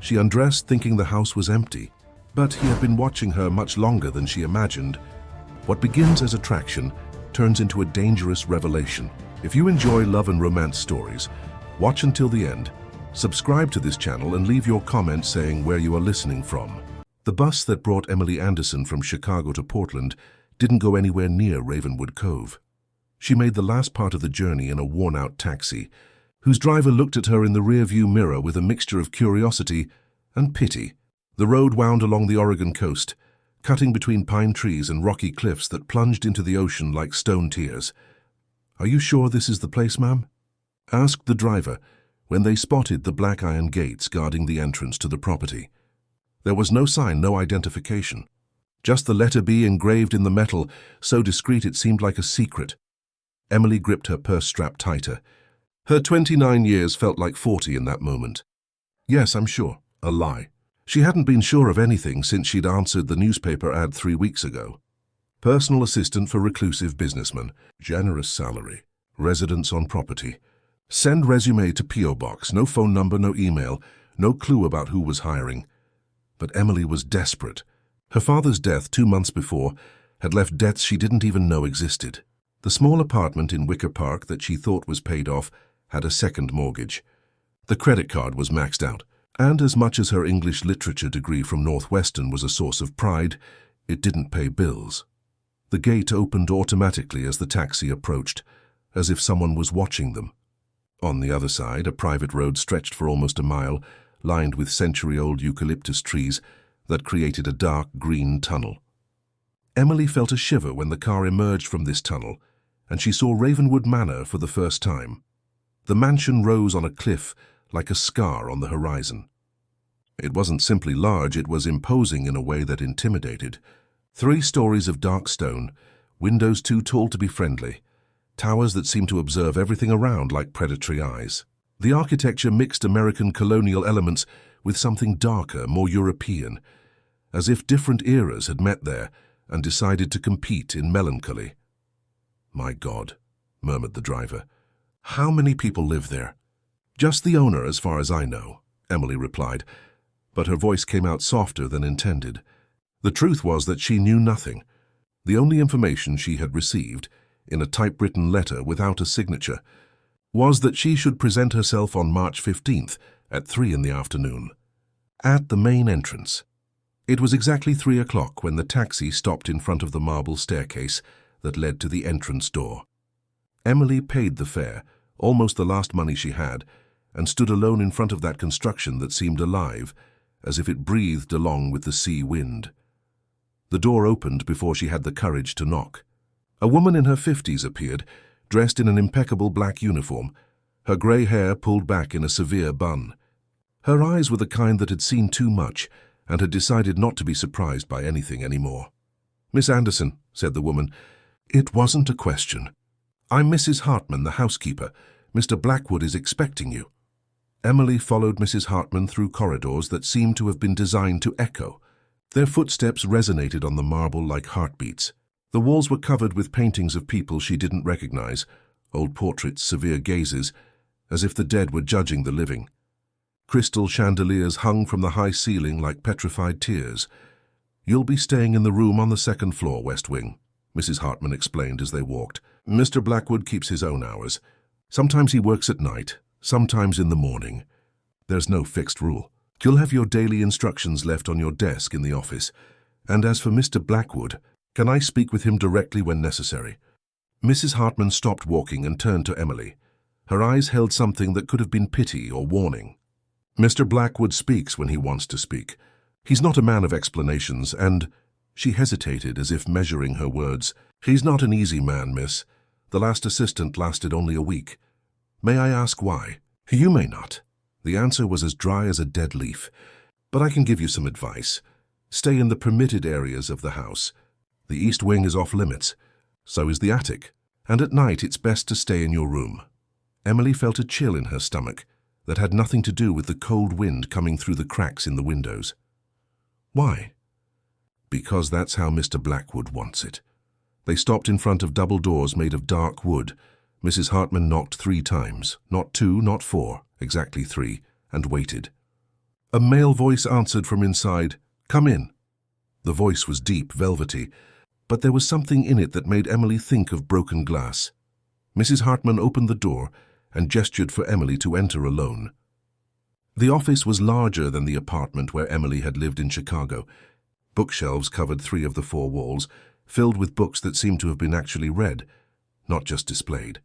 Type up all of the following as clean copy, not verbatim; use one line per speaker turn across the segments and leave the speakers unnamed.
She undressed thinking the house was empty, but he had been watching her much longer than she imagined. What begins as attraction turns into a dangerous revelation. If you enjoy love and romance stories, watch until the end. Subscribe to this channel and leave your comment saying where you are listening from. The bus that brought Emily Anderson from Chicago to Portland didn't go anywhere near Ravenwood Cove. She made the last part of the journey in a worn-out taxi, whose driver looked at her in the rear-view mirror with a mixture of curiosity and pity. The road wound along the Oregon coast, cutting between pine trees and rocky cliffs that plunged into the ocean like stone tiers. "Are you sure this is the place, ma'am?" asked the driver when they spotted the black iron gates guarding the entrance to the property. There was no sign, no identification. Just the letter B engraved in the metal, so discreet it seemed like a secret. Emily gripped her purse strap tighter. Her 29 years felt like 40 in that moment. "Yes, I'm sure." A lie. She hadn't been sure of anything since she'd answered the newspaper ad 3 weeks ago. Personal assistant for reclusive businessman. Generous salary. Residence on property. Send resume to P.O. Box. No phone number, no email, no clue about who was hiring. But Emily was desperate. Her father's death 2 months before had left debts she didn't even know existed. The small apartment in Wicker Park that she thought was paid off had a second mortgage. The credit card was maxed out, and as much as her English literature degree from Northwestern was a source of pride, it didn't pay bills. The gate opened automatically as the taxi approached, as if someone was watching them. On the other side, a private road stretched for almost a mile, lined with century-old eucalyptus trees that created a dark green tunnel. Emily felt a shiver when the car emerged from this tunnel, and she saw Ravenwood Manor for the first time. The mansion rose on a cliff like a scar on the horizon. It wasn't simply large, it was imposing in a way that intimidated. 3 stories of dark stone, windows too tall to be friendly, towers that seemed to observe everything around like predatory eyes. The architecture mixed American colonial elements with something darker, more European, as if different eras had met there and decided to compete in melancholy. "My God," murmured the driver. "How many people live there?" "Just the owner, as far as I know," Emily replied, but her voice came out softer than intended. The truth was that she knew nothing. The only information she had received, in a typewritten letter without a signature, was that she should present herself on March 15th at 3 in the afternoon, at the main entrance. It was exactly 3 o'clock when the taxi stopped in front of the marble staircase that led to the entrance door. Emily paid the fare, almost the last money she had, and stood alone in front of that construction that seemed alive, as if it breathed along with the sea wind. The door opened before she had the courage to knock. A woman in her 50s appeared, dressed in an impeccable black uniform, her grey hair pulled back in a severe bun. Her eyes were the kind that had seen too much and had decided not to be surprised by anything anymore. "Miss Anderson," said the woman, "it wasn't a question. I'm Mrs. Hartman, the housekeeper. Mr. Blackwood is expecting you." Emily followed Mrs. Hartman through corridors that seemed to have been designed to echo. Their footsteps resonated on the marble like heartbeats. The walls were covered with paintings of people she didn't recognize, old portraits, severe gazes, as if the dead were judging the living. Crystal chandeliers hung from the high ceiling like petrified tears. "You'll be staying in the room on the 2nd floor, West Wing," Mrs. Hartman explained as they walked. "Mr. Blackwood keeps his own hours. Sometimes he works at night, sometimes in the morning. There's no fixed rule. You'll have your daily instructions left on your desk in the office. And as for Mr. Blackwood, can I speak with him directly when necessary?" Mrs. Hartman stopped walking and turned to Emily. Her eyes held something that could have been pity or warning. "Mr. Blackwood speaks when he wants to speak. He's not a man of explanations, and—" She hesitated as if measuring her words. "He's not an easy man, miss. The last assistant lasted only a week. May I ask why?" "You may not." The answer was as dry as a dead leaf. "But I can give you some advice. Stay in the permitted areas of the house. The east wing is off limits. So is the attic. And at night it's best to stay in your room." Emily felt a chill in her stomach that had nothing to do with the cold wind coming through the cracks in the windows. "Why?" "Because that's how Mr. Blackwood wants it." They stopped in front of double doors made of dark wood. Mrs. Hartman knocked 3 times, not 2, not 4, exactly 3, and waited. A male voice answered from inside, "Come in." The voice was deep, velvety, but there was something in it that made Emily think of broken glass. Mrs. Hartman opened the door and gestured for Emily to enter alone. The office was larger than the apartment where Emily had lived in Chicago. Bookshelves covered 3 of the 4 walls, filled with books that seemed to have been actually read, not just displayed.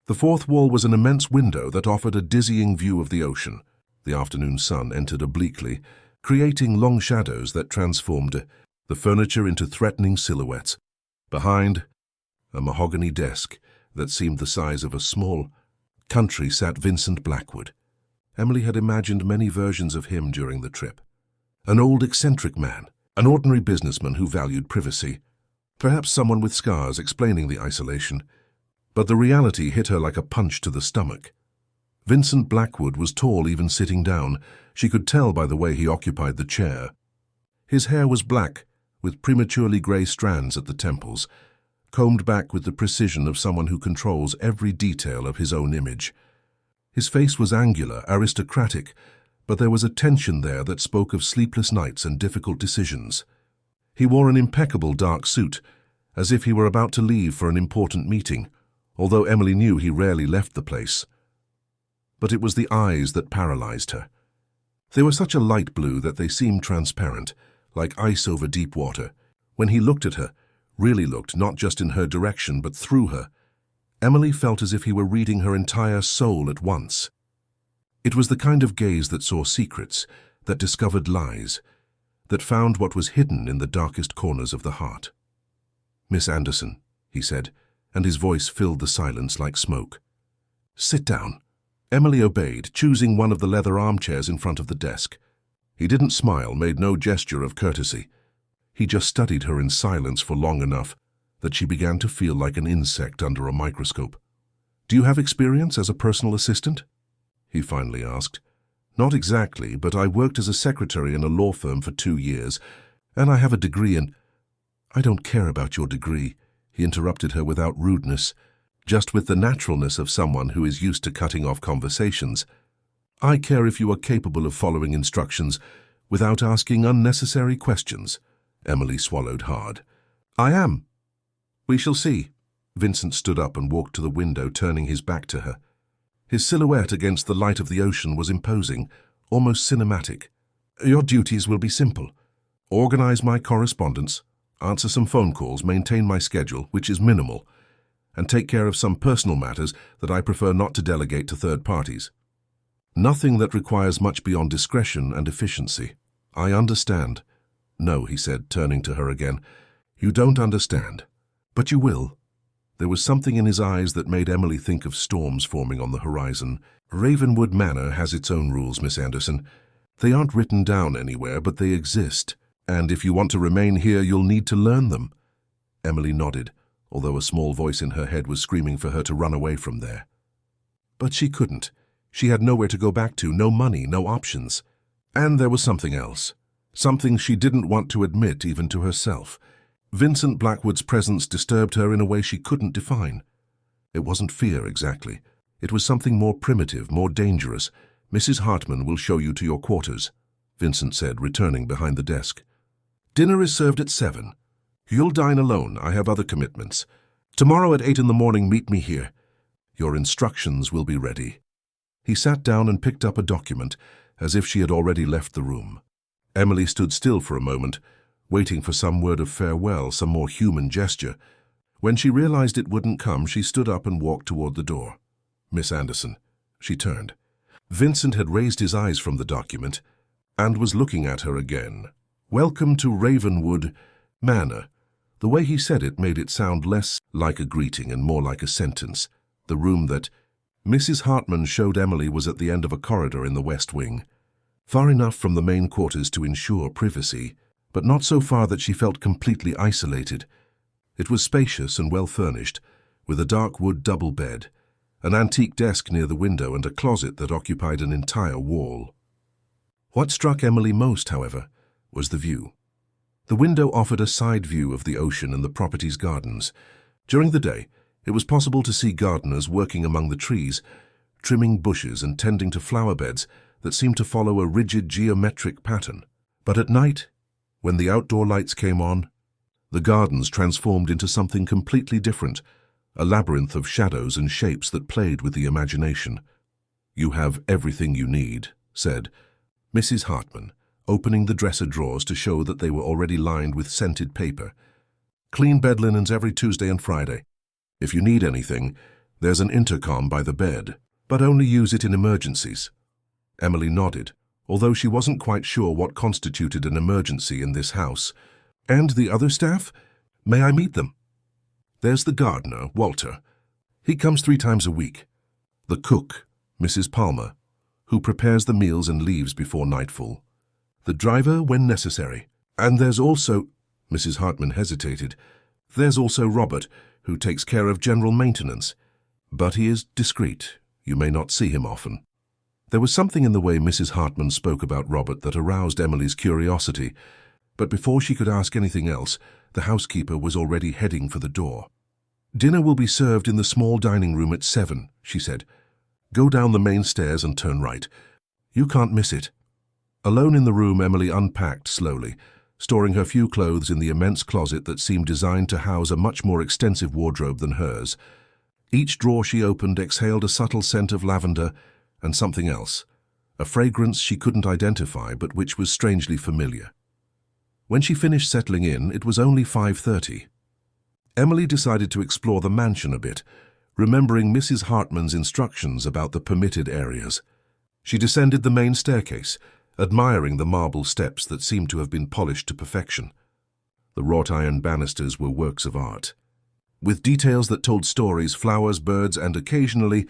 The 4th wall was an immense window that offered a dizzying view of the ocean. The afternoon sun entered obliquely, creating long shadows that transformed the furniture into threatening silhouettes. Behind, a mahogany desk that seemed the size of a small country sat Vincent Blackwood. Emily had imagined many versions of him during the trip. An old eccentric man, an ordinary businessman who valued privacy, perhaps someone with scars explaining the isolation. But the reality hit her like a punch to the stomach. Vincent Blackwood was tall even sitting down. She could tell by the way he occupied the chair. His hair was black, with prematurely grey strands at the temples, combed back with the precision of someone who controls every detail of his own image. His face was angular, aristocratic, but there was a tension there that spoke of sleepless nights and difficult decisions. He wore an impeccable dark suit, as if he were about to leave for an important meeting, although Emily knew he rarely left the place. But it was the eyes that paralyzed her. They were such a light blue that they seemed transparent, like ice over deep water. When he looked at her, really looked not just in her direction but through her, Emily felt as if he were reading her entire soul at once. It was the kind of gaze that saw secrets, that discovered lies, that found what was hidden in the darkest corners of the heart. "Miss Anderson," he said, and his voice filled the silence like smoke. "Sit down." Emily obeyed, choosing one of the leather armchairs in front of the desk. He didn't smile, made no gesture of courtesy. He just studied her in silence for long enough that she began to feel like an insect under a microscope. "Do you have experience as a personal assistant?" he finally asked. "Not exactly, but I worked as a secretary in a law firm for 2 years, and I have a degree in—" "I don't care about your degree," he interrupted her without rudeness, just with the naturalness of someone who is used to cutting off conversations. "I care if you are capable of following instructions without asking unnecessary questions." Emily swallowed hard. "I am. We shall see." Vincent stood up and walked to the window, turning his back to her. His silhouette against the light of the ocean was imposing, almost cinematic. "Your duties will be simple. Organize my correspondence, answer some phone calls, maintain my schedule, which is minimal, and take care of some personal matters that I prefer not to delegate to third parties. Nothing that requires much beyond discretion and efficiency." "I understand." "No," he said, turning to her again. "You don't understand. But you will." There was something in his eyes that made Emily think of storms forming on the horizon. "Ravenwood Manor has its own rules, Miss Anderson. They aren't written down anywhere, but they exist. And if you want to remain here, you'll need to learn them." Emily nodded, although a small voice in her head was screaming for her to run away from there. But she couldn't. She had nowhere to go back to, no money, no options. And there was something else. Something she didn't want to admit even to herself. Vincent Blackwood's presence disturbed her in a way she couldn't define. It wasn't fear exactly. It was something more primitive, more dangerous. "Mrs. Hartman will show you to your quarters," Vincent said, returning behind the desk. "Dinner is served at 7. You'll dine alone. I have other commitments. Tomorrow at 8 in the morning, meet me here. Your instructions will be ready." He sat down and picked up a document, as if she had already left the room. Emily stood still for a moment, waiting for some word of farewell, some more human gesture. When she realized it wouldn't come, she stood up and walked toward the door. "Miss Anderson." She turned. Vincent had raised his eyes from the document and was looking at her again. "Welcome to Ravenwood Manor." The way he said it made it sound less like a greeting and more like a sentence. The room that Mrs. Hartman showed Emily was at the end of a corridor in the west wing, far enough from the main quarters to ensure privacy, but not so far that she felt completely isolated. It was spacious and well-furnished, with a dark wood double bed, an antique desk near the window, and a closet that occupied an entire wall. What struck Emily most, however, was the view. The window offered a side view of the ocean and the property's gardens. During the day, it was possible to see gardeners working among the trees, trimming bushes and tending to flower beds, that seemed to follow a rigid geometric pattern. But at night, when the outdoor lights came on, the gardens transformed into something completely different, a labyrinth of shadows and shapes that played with the imagination. "You have everything you need," said Mrs. Hartman, opening the dresser drawers to show that they were already lined with scented paper. "Clean bed linens every Tuesday and Friday. If you need anything, there's an intercom by the bed, but only use it in emergencies." Emily nodded, although she wasn't quite sure what constituted an emergency in this house. "And the other staff? May I meet them?" "There's the gardener, Walter. He comes 3 times a week. The cook, Mrs. Palmer, who prepares the meals and leaves before nightfall. The driver when necessary. And there's also—" Mrs. Hartman hesitated. "There's also Robert, who takes care of general maintenance. But he is discreet. You may not see him often." There was something in the way Mrs. Hartman spoke about Robert that aroused Emily's curiosity, but before she could ask anything else, the housekeeper was already heading for the door. "Dinner will be served in the small dining room at 7, she said. "Go down the main stairs and turn right. You can't miss it." Alone in the room, Emily unpacked slowly, storing her few clothes in the immense closet that seemed designed to house a much more extensive wardrobe than hers. Each drawer she opened exhaled a subtle scent of lavender and something else, a fragrance she couldn't identify but which was strangely familiar. When she finished settling in, it was only 5:30. Emily decided to explore the mansion a bit, remembering Mrs. Hartman's instructions about the permitted areas. She descended the main staircase, admiring the marble steps that seemed to have been polished to perfection. The wrought iron banisters were works of art, with details that told stories, flowers, birds, and occasionally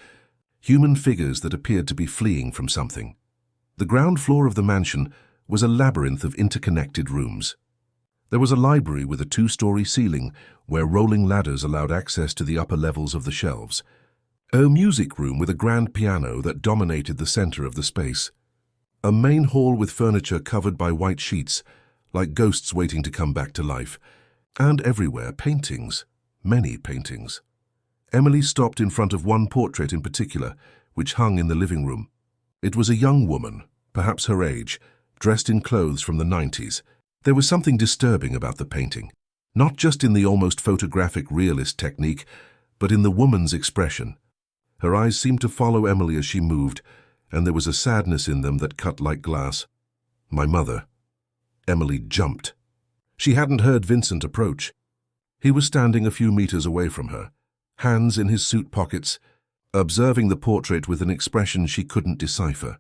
human figures that appeared to be fleeing from something. The ground floor of the mansion was a labyrinth of interconnected rooms. There was a library with a 2-story ceiling where rolling ladders allowed access to the upper levels of the shelves. A music room with a grand piano that dominated the center of the space. A main hall with furniture covered by white sheets, like ghosts waiting to come back to life. And everywhere, paintings. Many paintings. Emily stopped in front of one portrait in particular, which hung in the living room. It was a young woman, perhaps her age, dressed in clothes from the 90s. There was something disturbing about the painting, not just in the almost photographic realist technique, but in the woman's expression. Her eyes seemed to follow Emily as she moved, and there was a sadness in them that cut like glass. "My mother." Emily jumped. She hadn't heard Vincent approach. He was standing a few meters away from her, hands in his suit pockets, observing the portrait with an expression she couldn't decipher.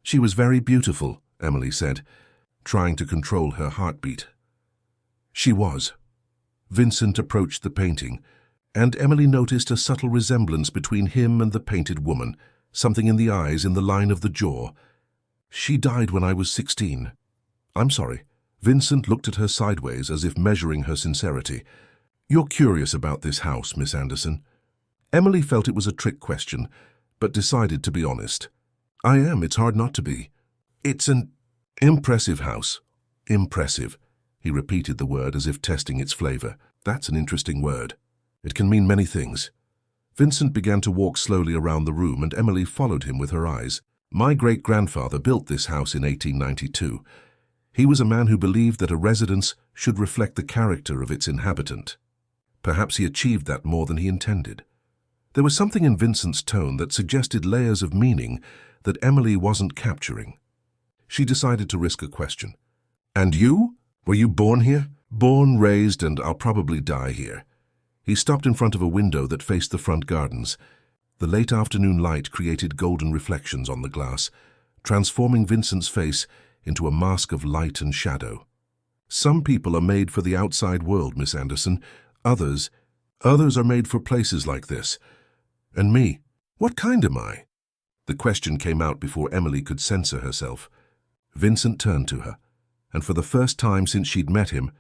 "She was very beautiful," Emily said, trying to control her heartbeat. She was. Vincent approached the painting, and Emily noticed a subtle resemblance between him and the painted woman, something in the eyes, in the line of the jaw. "She died when I was 16. "I'm sorry." Vincent looked at her sideways as if measuring her sincerity. "You're curious about this house, Miss Anderson?" Emily felt it was a trick question, but decided to be honest. "I am. It's hard not to be. It's an impressive house." "Impressive." He repeated the word as if testing its flavor. "That's an interesting word. It can mean many things." Vincent began to walk slowly around the room, and Emily followed him with her eyes. "My great-grandfather built this house in 1892. He was a man who believed that a residence should reflect the character of its inhabitant. Perhaps he achieved that more than he intended." There was something in Vincent's tone that suggested layers of meaning that Emily wasn't capturing. She decided to risk a question. "And you? Were you born here?" "Born, raised, and I'll probably die here." He stopped in front of a window that faced the front gardens. The late afternoon light created golden reflections on the glass, transforming Vincent's face into a mask of light and shadow. "Some people are made for the outside world, Miss Anderson. Others are made for places like this. And me, what kind am I?" The question came out before Emily could censor herself. Vincent turned to her, and for the first time since she'd met him,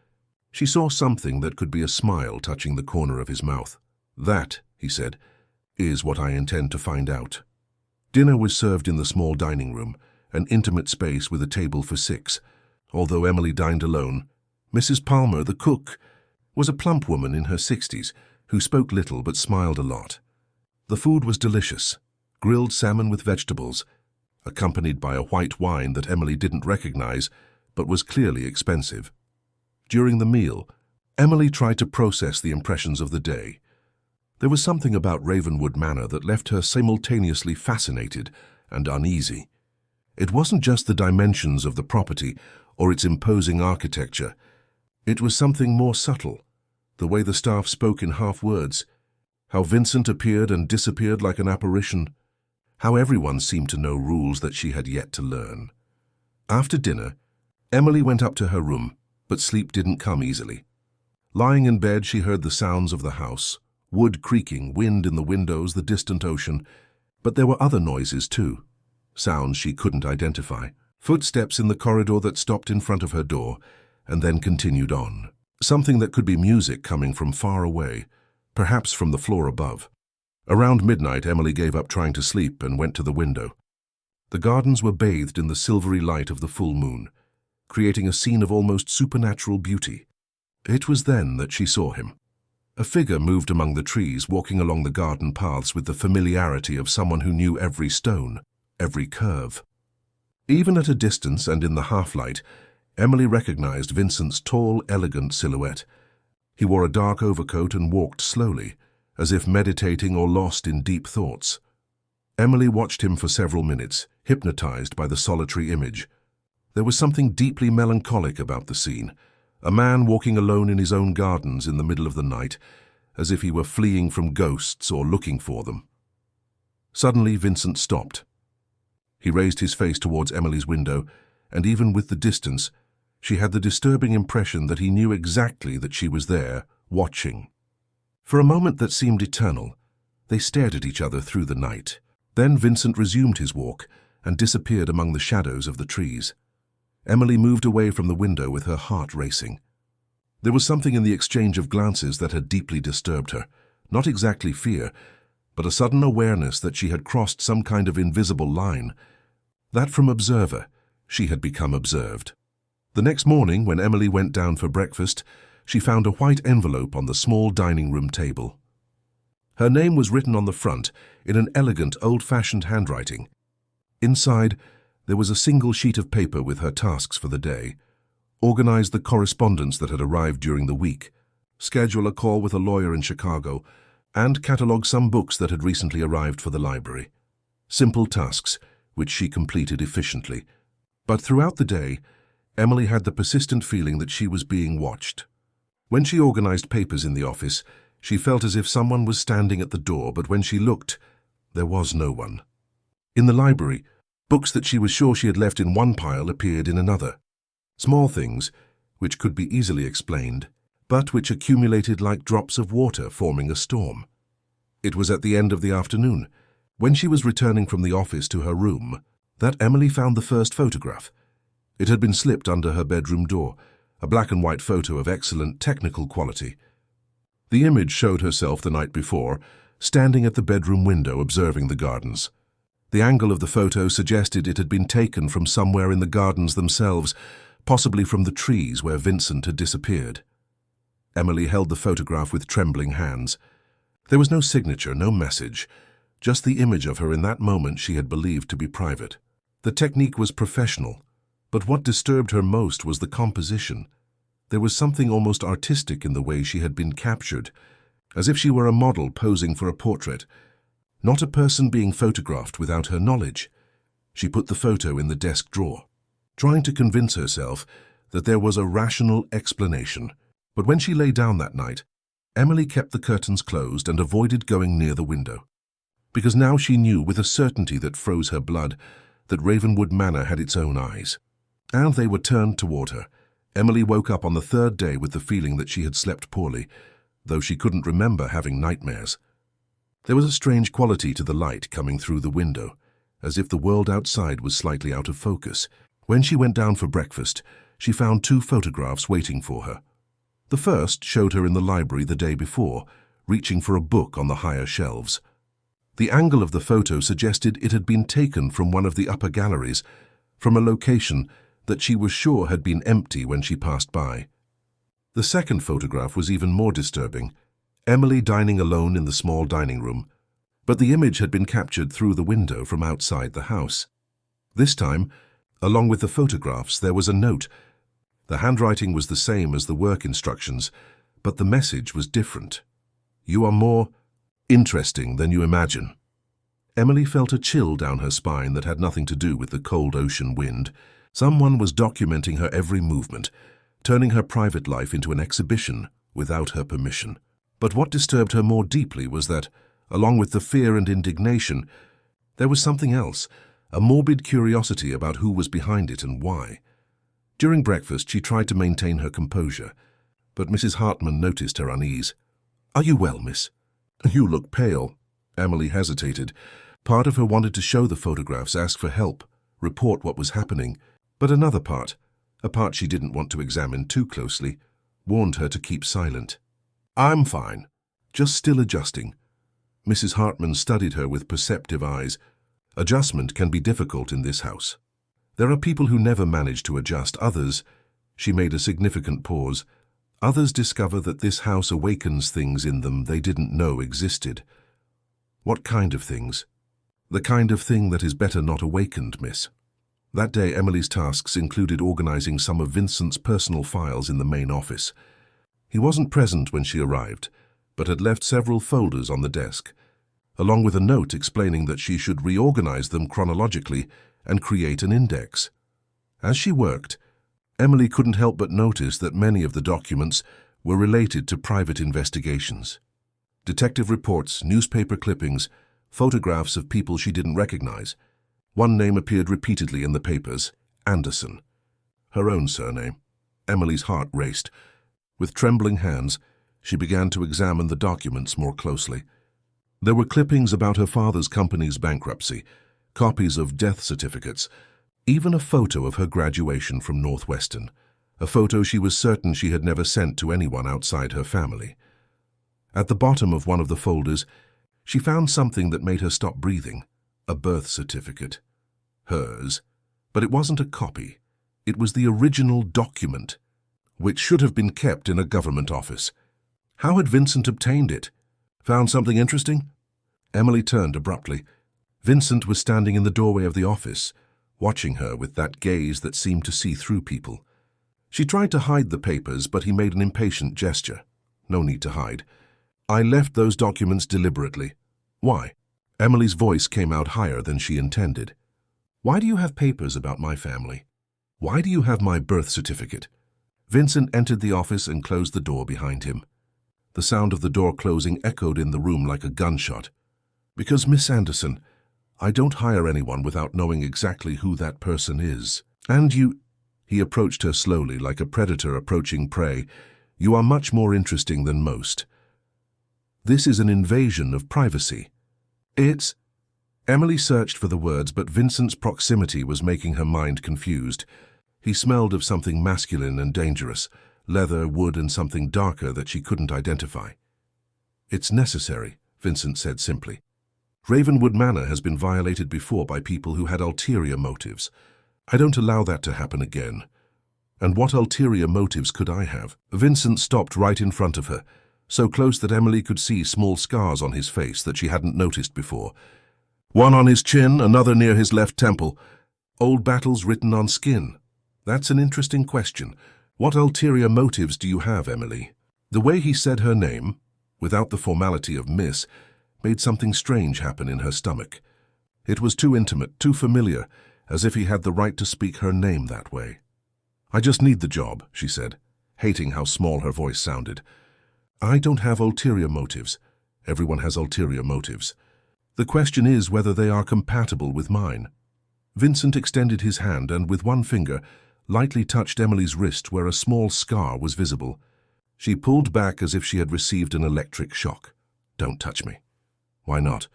she saw something that could be a smile touching the corner of his mouth. "That," he said, "is what I intend to find out." Dinner was served in the small dining room, an intimate space with a table for 6. Although Emily dined alone, Mrs. Palmer, the cook, was a plump woman in her 60s who spoke little but smiled a lot. The food was delicious: grilled salmon with vegetables, accompanied by a white wine that Emily didn't recognize, but was clearly expensive. During the meal, Emily tried to process the impressions of the day. There was something about Ravenwood Manor that left her simultaneously fascinated and uneasy. It wasn't just the dimensions of the property or its imposing architecture. It was something more subtle, the way the staff spoke in half words, how Vincent appeared and disappeared like an apparition, how everyone seemed to know rules that she had yet to learn. After dinner, Emily went up to her room, but sleep didn't come easily. Lying in bed, she heard the sounds of the house, wood creaking, wind in the windows, the distant ocean, but there were other noises too, sounds she couldn't identify. Footsteps in the corridor that stopped in front of her door and then continued on. Something that could be music coming from far away, perhaps from the floor above. Around midnight, Emily gave up trying to sleep and went to the window. The gardens were bathed in the silvery light of the full moon, creating a scene of almost supernatural beauty. It was then that she saw him. A figure moved among the trees, walking along the garden paths with the familiarity of someone who knew every stone, every curve. Even at a distance and in the half-light, Emily recognized Vincent's tall, elegant silhouette. He wore a dark overcoat and walked slowly, as if meditating or lost in deep thoughts. Emily watched him for several minutes, hypnotized by the solitary image. There was something deeply melancholic about the scene, a man walking alone in his own gardens in the middle of the night, as if he were fleeing from ghosts or looking for them. Suddenly, Vincent stopped. He raised his face towards Emily's window, and even with the distance, she had the disturbing impression that he knew exactly that she was there, watching. For a moment that seemed eternal, they stared at each other through the night. Then Vincent resumed his walk and disappeared among the shadows of the trees. Emily moved away from the window with her heart racing. There was something in the exchange of glances that had deeply disturbed her, not exactly fear, but a sudden awareness that she had crossed some kind of invisible line, that from observer, she had become observed. The next morning, when Emily went down for breakfast, she found a white envelope on the small dining room table. Her name was written on the front in an elegant, old-fashioned handwriting. Inside, there was a single sheet of paper with her tasks for the day. Organize the correspondence that had arrived during the week, schedule a call with a lawyer in Chicago, and catalog some books that had recently arrived for the library. Simple tasks, which she completed efficiently. But throughout the day, Emily had the persistent feeling that she was being watched. When she organized papers in the office, she felt as if someone was standing at the door, but when she looked, there was no one. In the library, books that she was sure she had left in one pile appeared in another. Small things, which could be easily explained, but which accumulated like drops of water forming a storm. It was at the end of the afternoon, when she was returning from the office to her room, that Emily found the first photograph. It had been slipped under her bedroom door, a black and white photo of excellent technical quality. The image showed herself the night before, standing at the bedroom window observing the gardens. The angle of the photo suggested it had been taken from somewhere in the gardens themselves, possibly from the trees where Vincent had disappeared. Emily held the photograph with trembling hands. There was no signature, no message, just the image of her in that moment she had believed to be private. The technique was professional, but what disturbed her most was the composition. There was something almost artistic in the way she had been captured, as if she were a model posing for a portrait, not a person being photographed without her knowledge. She put the photo in the desk drawer, trying to convince herself that there was a rational explanation. But when she lay down that night, Emily kept the curtains closed and avoided going near the window, because now she knew with a certainty that froze her blood that Ravenwood Manor had its own eyes, and they were turned toward her. Emily woke up on the third day with the feeling that she had slept poorly, though she couldn't remember having nightmares. There was a strange quality to the light coming through the window, as if the world outside was slightly out of focus. When she went down for breakfast, she found 2 photographs waiting for her. The first showed her in the library the day before, reaching for a book on the higher shelves. The angle of the photo suggested it had been taken from one of the upper galleries, from a location that she was sure had been empty when she passed by. The second photograph was even more disturbing, Emily dining alone in the small dining room, but the image had been captured through the window from outside the house. This time, along with the photographs, there was a note. The handwriting was the same as the work instructions, but the message was different. You are more interesting than you imagine. Emily felt a chill down her spine that had nothing to do with the cold ocean wind. Someone was documenting her every movement, turning her private life into an exhibition without her permission. But what disturbed her more deeply was that, along with the fear and indignation, there was something else, a morbid curiosity about who was behind it and why. During breakfast, she tried to maintain her composure, but Mrs. Hartman noticed her unease. "Are you well, miss?" "You look pale." Emily hesitated. Part of her wanted to show the photographs, ask for help, report what was happening, but another part, a part she didn't want to examine too closely, warned her to keep silent. "I'm fine, just still adjusting." Mrs. Hartman studied her with perceptive eyes. Adjustment can be difficult in this house. There are people who never manage to adjust. Others, she made a significant pause, others discover that this house awakens things in them they didn't know existed. What kind of things? The kind of thing that is better not awakened, miss. That day, Emily's tasks included organizing some of Vincent's personal files in the main office. He wasn't present when she arrived, but had left several folders on the desk, along with a note explaining that she should reorganize them chronologically and create an index. As she worked, Emily couldn't help but notice that many of the documents were related to private investigations. Detective reports, newspaper clippings, photographs of people she didn't recognize. One name appeared repeatedly in the papers, Anderson. Her own surname. Emily's heart raced. With trembling hands, she began to examine the documents more closely. There were clippings about her father's company's bankruptcy, copies of death certificates, even a photo of her graduation from Northwestern, a photo she was certain she had never sent to anyone outside her family. At the bottom of one of the folders, she found something that made her stop breathing, a birth certificate. Hers, but it wasn't a copy. It was the original document, which should have been kept in a government office. How had Vincent obtained it? Found something interesting? Emily turned abruptly. Vincent was standing in the doorway of the office, watching her with that gaze that seemed to see through people. She tried to hide the papers, but he made an impatient gesture. No need to hide. "I left those documents deliberately." "Why?" Emily's voice came out higher than she intended. "Why do you have papers about my family? Why do you have my birth certificate?" Vincent entered the office and closed the door behind him. The sound of the door closing echoed in the room like a gunshot. "Because, Miss Anderson, I don't hire anyone without knowing exactly who that person is. And you—" He approached her slowly, like a predator approaching prey. "You are much more interesting than most. This is an invasion of privacy." "It's—" Emily searched for the words, but Vincent's proximity was making her mind confused. He smelled of something masculine and dangerous, leather, wood, and something darker that she couldn't identify. "It's necessary," Vincent said simply. "Ravenwood Manor has been violated before by people who had ulterior motives. I don't allow that to happen again." "And what ulterior motives could I have?" Vincent stopped right in front of her, so close that Emily could see small scars on his face that she hadn't noticed before. One on his chin, another near his left temple. Old battles written on skin. That's an interesting question. What ulterior motives do you have, Emily? The way he said her name, without the formality of Miss, made something strange happen in her stomach. It was too intimate, too familiar, as if he had the right to speak her name that way. "I just need the job," she said, hating how small her voice sounded. "I don't have ulterior motives. Everyone has ulterior motives. The question is whether they are compatible with mine." Vincent extended his hand and, with one finger, lightly touched Emily's wrist where a small scar was visible. She pulled back as if she had received an electric shock. "Don't touch me." "Why not?"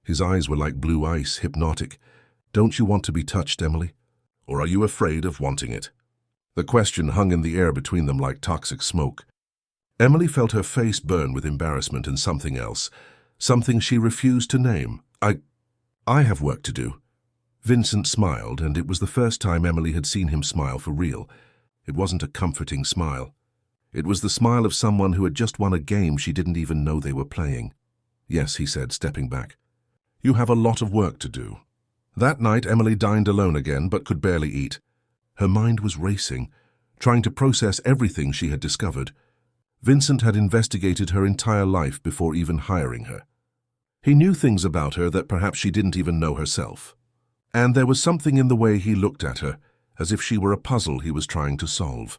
His eyes were like blue ice, hypnotic. "Don't you want to be touched, Emily? Or are you afraid of wanting it?" The question hung in the air between them like toxic smoke. Emily felt her face burn with embarrassment and something else, something she refused to name. I have work to do." Vincent smiled, and it was the first time Emily had seen him smile for real. It wasn't a comforting smile. It was the smile of someone who had just won a game she didn't even know they were playing. "Yes," he said, stepping back. "You have a lot of work to do." That night, Emily dined alone again, but could barely eat. Her mind was racing, trying to process everything she had discovered. Vincent had investigated her entire life before even hiring her. He knew things about her that perhaps she didn't even know herself. And there was something in the way he looked at her, as if she were a puzzle he was trying to solve.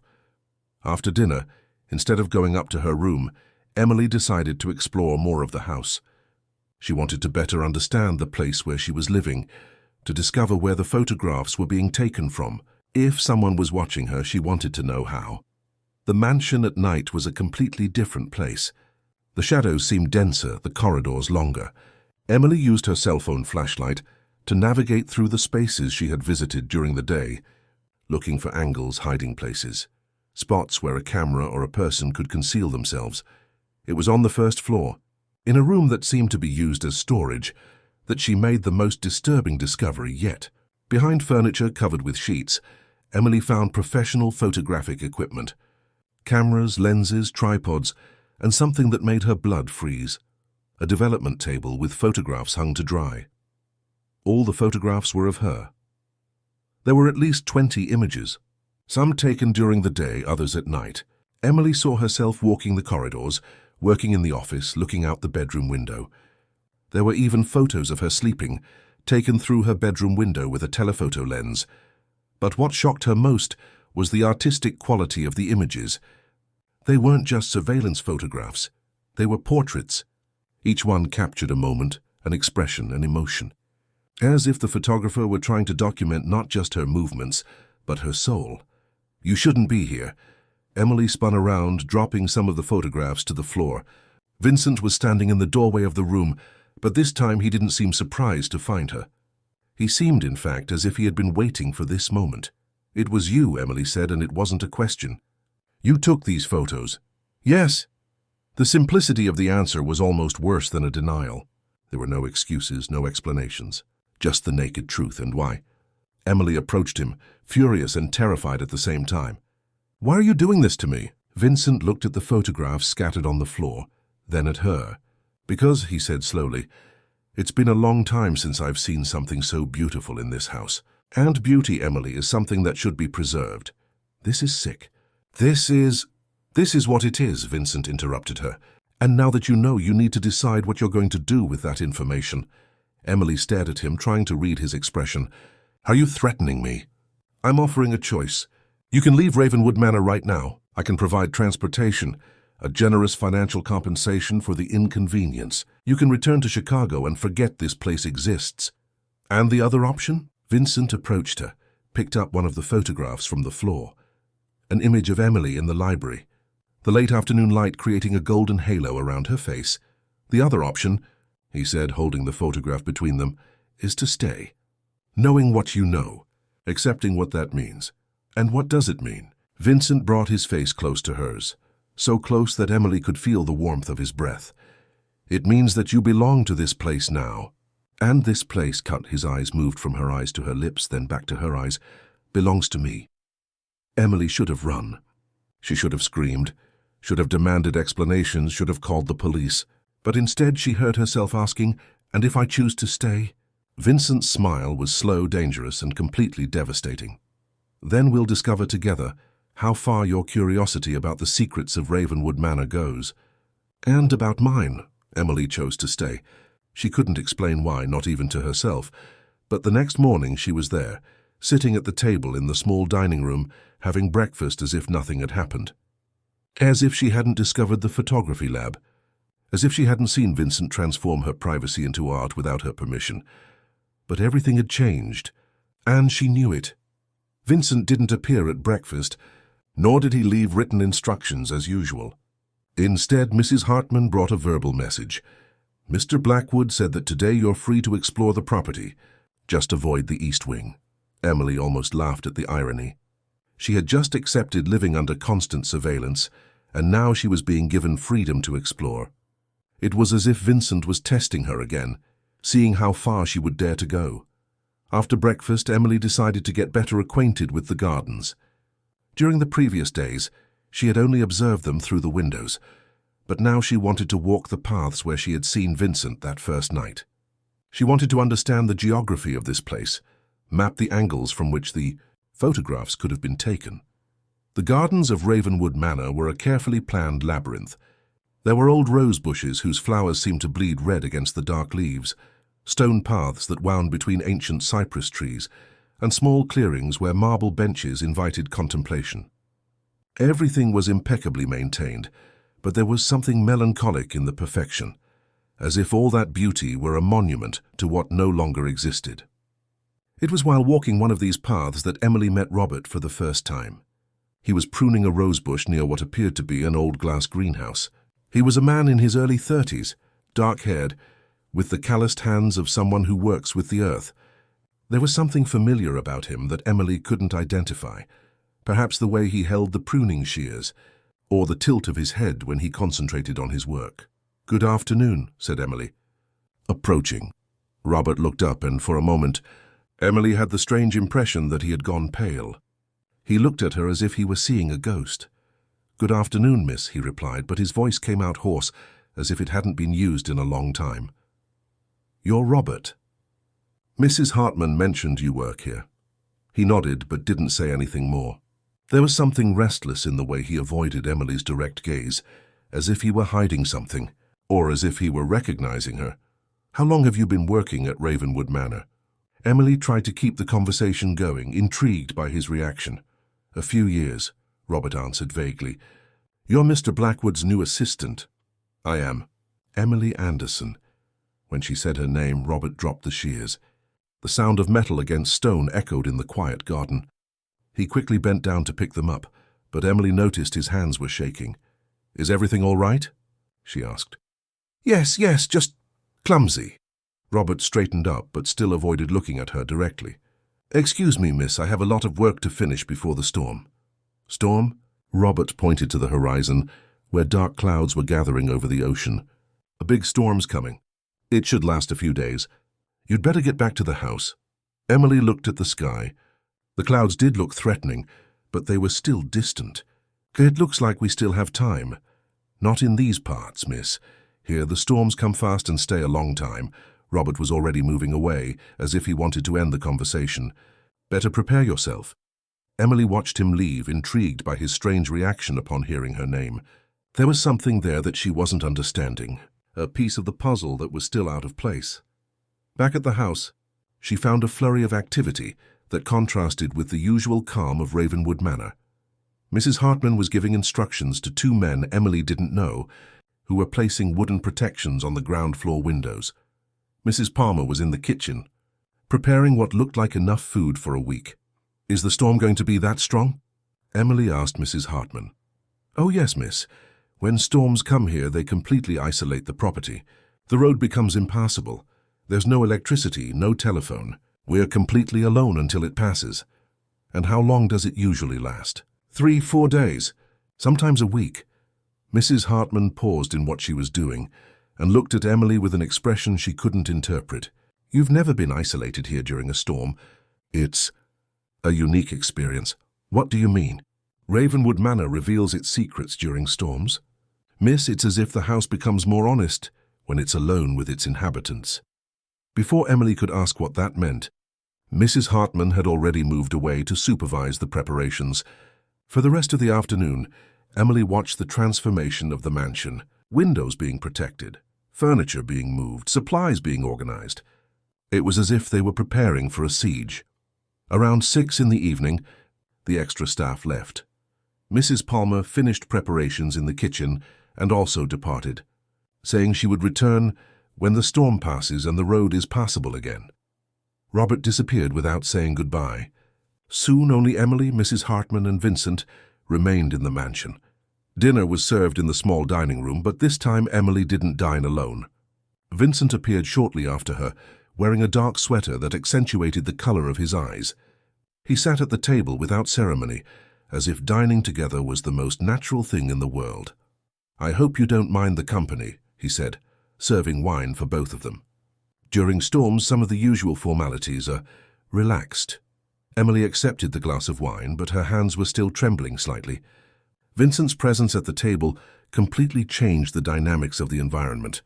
After dinner, instead of going up to her room, Emily decided to explore more of the house. She wanted to better understand the place where she was living, to discover where the photographs were being taken from. If someone was watching her, she wanted to know how. The mansion at night was a completely different place. The shadows seemed denser, the corridors longer. Emily used her cell phone flashlight to navigate through the spaces she had visited during the day, looking for angles, hiding places, spots where a camera or a person could conceal themselves. It was on the first floor, in a room that seemed to be used as storage, that she made the most disturbing discovery yet. Behind furniture covered with sheets, Emily found professional photographic equipment. Cameras, lenses, tripods, and something that made her blood freeze. A development table with photographs hung to dry. All the photographs were of her. There were at least 20 images, some taken during the day, others at night. Emily saw herself walking the corridors, working in the office, looking out the bedroom window. There were even photos of her sleeping, taken through her bedroom window with a telephoto lens. But what shocked her most was the artistic quality of the images. They weren't just surveillance photographs. They were portraits. Each one captured a moment, an expression, an emotion. As if the photographer were trying to document not just her movements, but her soul. "You shouldn't be here." Emily spun around, dropping some of the photographs to the floor. Vincent was standing in the doorway of the room, but this time he didn't seem surprised to find her. He seemed, in fact, as if he had been waiting for this moment. "It was you," Emily said, and it wasn't a question. "You took these photos." "Yes." The simplicity of the answer was almost worse than a denial. There were no excuses, no explanations, just the naked truth. And why? Emily approached him, furious and terrified at the same time. "Why are you doing this to me?" Vincent looked at the photographs scattered on the floor, then at her. "Because," he said slowly, "it's been a long time since I've seen something so beautiful in this house. And beauty, Emily, is something that should be preserved." "This is sick." This is what it is," Vincent interrupted her. "And now that you know, you need to decide what you're going to do with that information." Emily stared at him, trying to read his expression. "Are you threatening me?" "I'm offering a choice. You can leave Ravenwood Manor right now. I can provide transportation, a generous financial compensation for the inconvenience. You can return to Chicago and forget this place exists." "And the other option?" Vincent approached her, picked up one of the photographs from the floor. An image of Emily in the library, the late afternoon light creating a golden halo around her face. "The other option," he said, holding the photograph between them, "is to stay. Knowing what you know, accepting what that means. And what does it mean?" Vincent brought his face close to hers, so close that Emily could feel the warmth of his breath. "It means that you belong to this place now. And this place," his eyes moved from her eyes to her lips, then back to her eyes, "belongs to me." Emily should have run. She should have screamed, should have demanded explanations, should have called the police. But instead she heard herself asking, "And if I choose to stay?" Vincent's smile was slow, dangerous, and completely devastating. "Then we'll discover together how far your curiosity about the secrets of Ravenwood Manor goes." "And about mine." Emily chose to stay. She couldn't explain why, not even to herself. But the next morning she was there, sitting at the table in the small dining room, having breakfast as if nothing had happened. As if she hadn't discovered the photography lab. As if she hadn't seen Vincent transform her privacy into art without her permission. But everything had changed, and she knew it. Vincent didn't appear at breakfast, nor did he leave written instructions as usual. Instead, Mrs. Hartman brought a verbal message. "Mr. Blackwood said that today you're free to explore the property. Just avoid the East Wing." Emily almost laughed at the irony. She had just accepted living under constant surveillance, and now she was being given freedom to explore. It was as if Vincent was testing her again, seeing how far she would dare to go. After breakfast, Emily decided to get better acquainted with the gardens. During the previous days, she had only observed them through the windows, but now she wanted to walk the paths where she had seen Vincent that first night. She wanted to understand the geography of this place, map the angles from which the photographs could have been taken. The gardens of Ravenwood Manor were a carefully planned labyrinth. There were old rose bushes whose flowers seemed to bleed red against the dark leaves, stone paths that wound between ancient cypress trees, and small clearings where marble benches invited contemplation. Everything was impeccably maintained, but there was something melancholic in the perfection, as if all that beauty were a monument to what no longer existed. It was while walking one of these paths that Emily met Robert for the first time. He was pruning a rosebush near what appeared to be an old glass greenhouse. He was a man in his early 30s, dark-haired, with the calloused hands of someone who works with the earth. There was something familiar about him that Emily couldn't identify, perhaps the way he held the pruning shears, or the tilt of his head when he concentrated on his work. "Good afternoon," said Emily. Approaching. Robert looked up, and for a moment, Emily had the strange impression that he had gone pale. He looked at her as if he were seeing a ghost. "Good afternoon, miss," he replied, but his voice came out hoarse, as if it hadn't been used in a long time. "You're Robert. Mrs. Hartman mentioned you work here." He nodded, but didn't say anything more. There was something restless in the way he avoided Emily's direct gaze, as if he were hiding something, or as if he were recognizing her. "How long have you been working at Ravenwood Manor?" Emily tried to keep the conversation going, intrigued by his reaction. "A few years," Robert answered vaguely. "You're Mr. Blackwood's new assistant." "I am." "Emily Anderson." When she said her name, Robert dropped the shears. The sound of metal against stone echoed in the quiet garden. He quickly bent down to pick them up, but Emily noticed his hands were shaking. "Is everything all right?" she asked. Yes, just clumsy." Robert straightened up, but still avoided looking at her directly. "Excuse me, miss, I have a lot of work to finish before the storm." "Storm?" Robert pointed to the horizon, where dark clouds were gathering over the ocean. "A big storm's coming. It should last a few days. You'd better get back to the house." Emily looked at the sky. The clouds did look threatening, but they were still distant. "It looks like we still have time." "Not in these parts, miss. Here the storms come fast and stay a long time." Robert was already moving away, as if he wanted to end the conversation. "Better prepare yourself." Emily watched him leave, intrigued by his strange reaction upon hearing her name. There was something there that she wasn't understanding, a piece of the puzzle that was still out of place. Back at the house, she found a flurry of activity that contrasted with the usual calm of Ravenwood Manor. Mrs. Hartman was giving instructions to two men Emily didn't know, who were placing wooden protections on the ground floor windows. Mrs. Palmer was in the kitchen, preparing what looked like enough food for a week. "Is the storm going to be that strong?" Emily asked Mrs. Hartman. "Oh yes, miss. When storms come here, they completely isolate the property. The road becomes impassable. There's no electricity, no telephone. We're completely alone until it passes." "And how long does it usually last?" 3-4 days, sometimes a week." Mrs. Hartman paused in what she was doing and looked at Emily with an expression she couldn't interpret. "You've never been isolated here during a storm." "It's a unique experience." "What do you mean?" "Ravenwood Manor reveals its secrets during storms. Miss, it's as if the house becomes more honest when it's alone with its inhabitants." Before Emily could ask what that meant, Mrs. Hartman had already moved away to supervise the preparations. For the rest of the afternoon, Emily watched the transformation of the mansion, windows being protected, furniture being moved, supplies being organized. It was as if they were preparing for a siege. Around 6 in the evening, the extra staff left. Mrs. Palmer finished preparations in the kitchen and also departed, saying she would return when the storm passes and the road is passable again. Robert disappeared without saying goodbye. Soon only Emily, Mrs. Hartman, and Vincent remained in the mansion. Dinner was served in the small dining room, but this time Emily didn't dine alone. Vincent appeared shortly after her, wearing a dark sweater that accentuated the color of his eyes. He sat at the table without ceremony, as if dining together was the most natural thing in the world. "I hope you don't mind the company," he said, serving wine for both of them. During storms, some of the usual formalities are relaxed. Emily accepted the glass of wine, but her hands were still trembling slightly. Vincent's presence at the table completely changed the dynamics of the environment.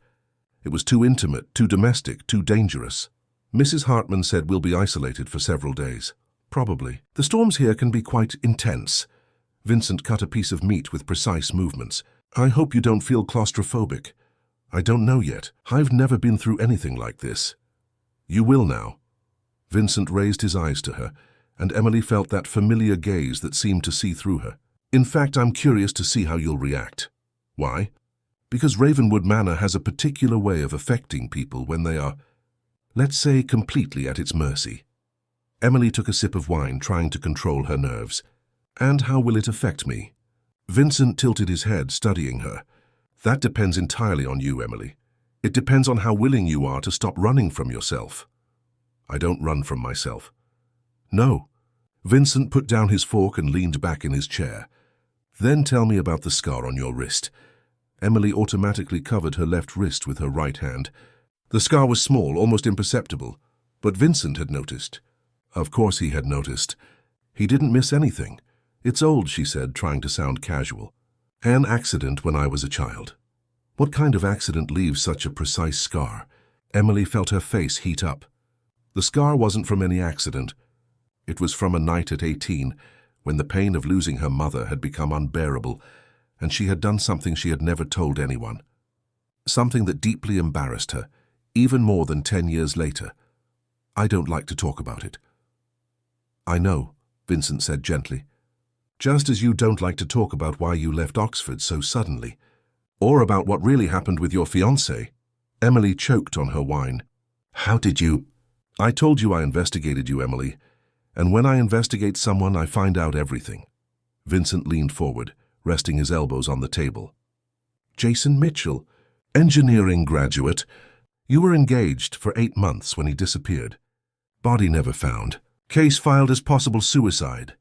It was too intimate, too domestic, too dangerous. Mrs. Hartman said we'll be isolated for several days. Probably. The storms here can be quite intense. Vincent cut a piece of meat with precise movements. I hope you don't feel claustrophobic. I don't know yet. I've never been through anything like this. You will now. Vincent raised his eyes to her, and Emily felt that familiar gaze that seemed to see through her. In fact, I'm curious to see how you'll react. Why? Because Ravenwood Manor has a particular way of affecting people when they are, let's say, completely at its mercy. Emily took a sip of wine, trying to control her nerves. And how will it affect me? Vincent tilted his head, studying her. That depends entirely on you, Emily. It depends on how willing you are to stop running from yourself. I don't run from myself. No. Vincent put down his fork and leaned back in his chair. Then tell me about the scar on your wrist. Emily automatically covered her left wrist with her right hand. The scar was small, almost imperceptible, but Vincent had noticed. Of course he had noticed. He didn't miss anything. It's old, she said, trying to sound casual. An accident when I was a child. What kind of accident leaves such a precise scar? Emily felt her face heat up. The scar wasn't from any accident. It was from a night at 18, when the pain of losing her mother had become unbearable, and she had done something she had never told anyone. Something that deeply embarrassed her, even more than 10 years later. I don't like to talk about it. I know, Vincent said gently. Just as you don't like to talk about why you left Oxford so suddenly, or about what really happened with your fiancé. Emily choked on her wine. How did you? I told you I investigated you, Emily, and when I investigate someone, I find out everything. Vincent leaned forward, resting his elbows on the table. Jason Mitchell, engineering graduate. You were engaged for 8 months when he disappeared. Body never found. Case filed as possible suicide.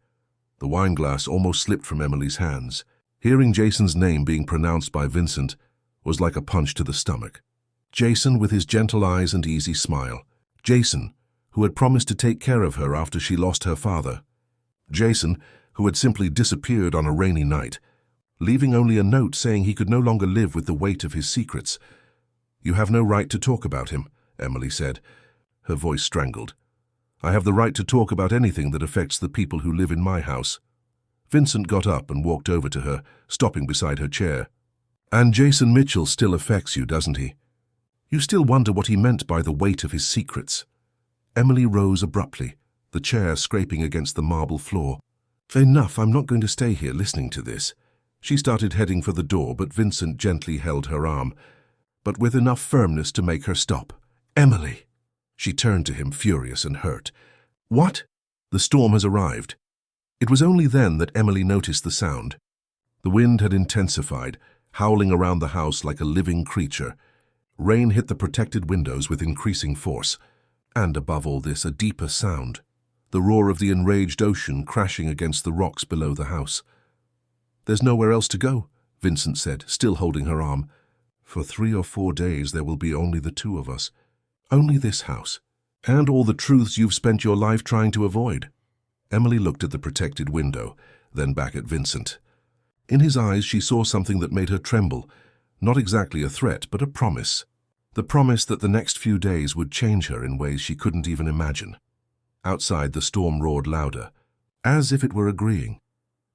The wineglass almost slipped from Emily's hands. Hearing Jason's name being pronounced by Vincent was like a punch to the stomach. Jason with his gentle eyes and easy smile. Jason, who had promised to take care of her after she lost her father. Jason, who had simply disappeared on a rainy night, leaving only a note saying he could no longer live with the weight of his secrets. You have no right to talk about him, Emily said, her voice strangled. I have the right to talk about anything that affects the people who live in my house. Vincent got up and walked over to her, stopping beside her chair. And Jason Mitchell still affects you, doesn't he? You still wonder what he meant by the weight of his secrets. Emily rose abruptly, the chair scraping against the marble floor. Enough, I'm not going to stay here listening to this. She started heading for the door, but Vincent gently held her arm, but with enough firmness to make her stop. Emily! She turned to him, furious and hurt. What? The storm has arrived. It was only then that Emily noticed the sound. The wind had intensified, howling around the house like a living creature. Rain hit the protected windows with increasing force. And above all this, a deeper sound. The roar of the enraged ocean crashing against the rocks below the house. There's nowhere else to go, Vincent said, still holding her arm. For 3 or 4 days there will be only the two of us. Only this house. And all the truths you've spent your life trying to avoid. Emily looked at the protected window, then back at Vincent. In his eyes she saw something that made her tremble. Not exactly a threat, but a promise. The promise that the next few days would change her in ways she couldn't even imagine. Outside, the storm roared louder, as if it were agreeing.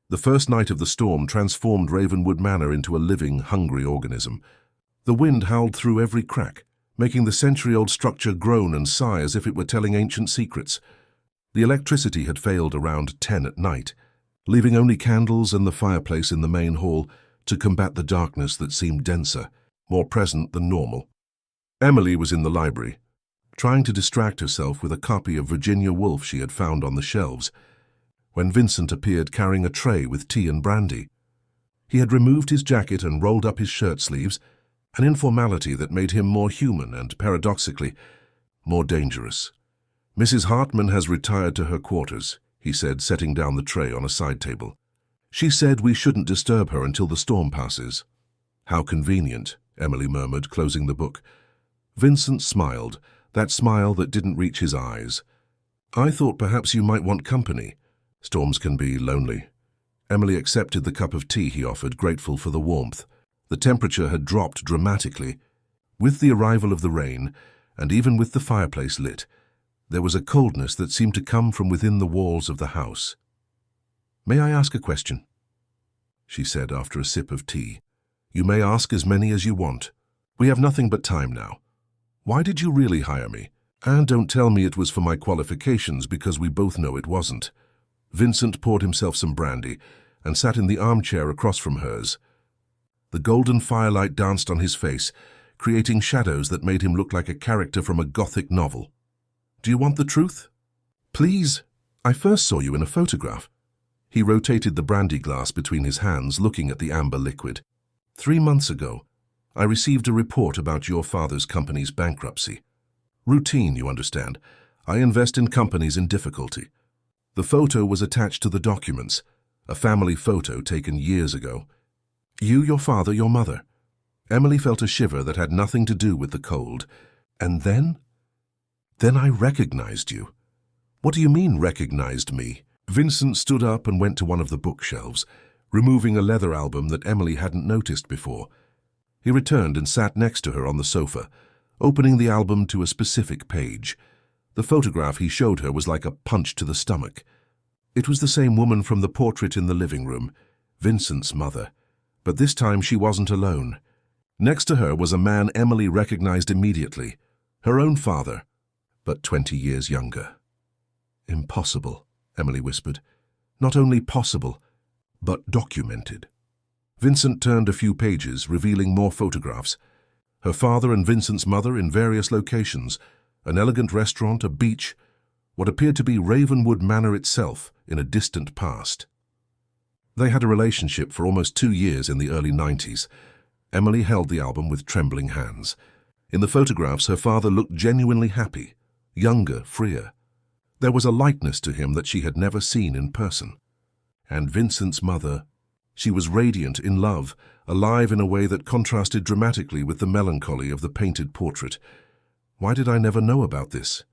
The first night of the storm transformed Ravenwood Manor into a living, hungry organism. The wind howled through every crack, making the century-old structure groan and sigh as if it were telling ancient secrets. The electricity had failed around 10 at night, leaving only candles and the fireplace in the main hall to combat the darkness that seemed denser, more present than normal. Emily was in the library, trying to distract herself with a copy of Virginia Woolf she had found on the shelves, when Vincent appeared carrying a tray with tea and brandy. He had removed his jacket and rolled up his shirt sleeves, an informality that made him more human and, paradoxically, more dangerous. Mrs. Hartman has retired to her quarters, he said, setting down the tray on a side table. She said we shouldn't disturb her until the storm passes. How convenient, Emily murmured, closing the book. Vincent smiled, that smile that didn't reach his eyes. I thought perhaps you might want company. Storms can be lonely. Emily accepted the cup of tea he offered, grateful for the warmth. The temperature had dropped dramatically. With the arrival of the rain, and even with the fireplace lit, there was a coldness that seemed to come from within the walls of the house. "May I ask a question?" she said after a sip of tea. "You may ask as many as you want. We have nothing but time now. Why did you really hire me? And don't tell me it was for my qualifications, because we both know it wasn't." Vincent poured himself some brandy and sat in the armchair across from hers. The golden firelight danced on his face, creating shadows that made him look like a character from a Gothic novel. "Do you want the truth?" "Please. I first saw you in a photograph." He rotated the brandy glass between his hands, looking at the amber liquid. 3 months ago, I received a report about your father's company's bankruptcy. Routine, you understand. I invest in companies in difficulty. The photo was attached to the documents, a family photo taken years ago. You, your father, your mother. Emily felt a shiver that had nothing to do with the cold. And then? Then I recognized you. What do you mean, recognized me? Vincent stood up and went to one of the bookshelves, removing a leather album that Emily hadn't noticed before. He returned and sat next to her on the sofa, opening the album to a specific page. The photograph he showed her was like a punch to the stomach. It was the same woman from the portrait in the living room, Vincent's mother. But this time she wasn't alone. Next to her was a man Emily recognized immediately, her own father, but 20 years younger. "Impossible," Emily whispered. "Not only possible, but documented." Vincent turned a few pages, revealing more photographs. Her father and Vincent's mother in various locations, an elegant restaurant, a beach, what appeared to be Ravenwood Manor itself in a distant past. They had a relationship for almost 2 years in the early 90s. Emily held the album with trembling hands. In the photographs, her father looked genuinely happy, younger, freer. There was a lightness to him that she had never seen in person. And Vincent's mother, she was radiant, in love, alive in a way that contrasted dramatically with the melancholy of the painted portrait. Why did I never know about this?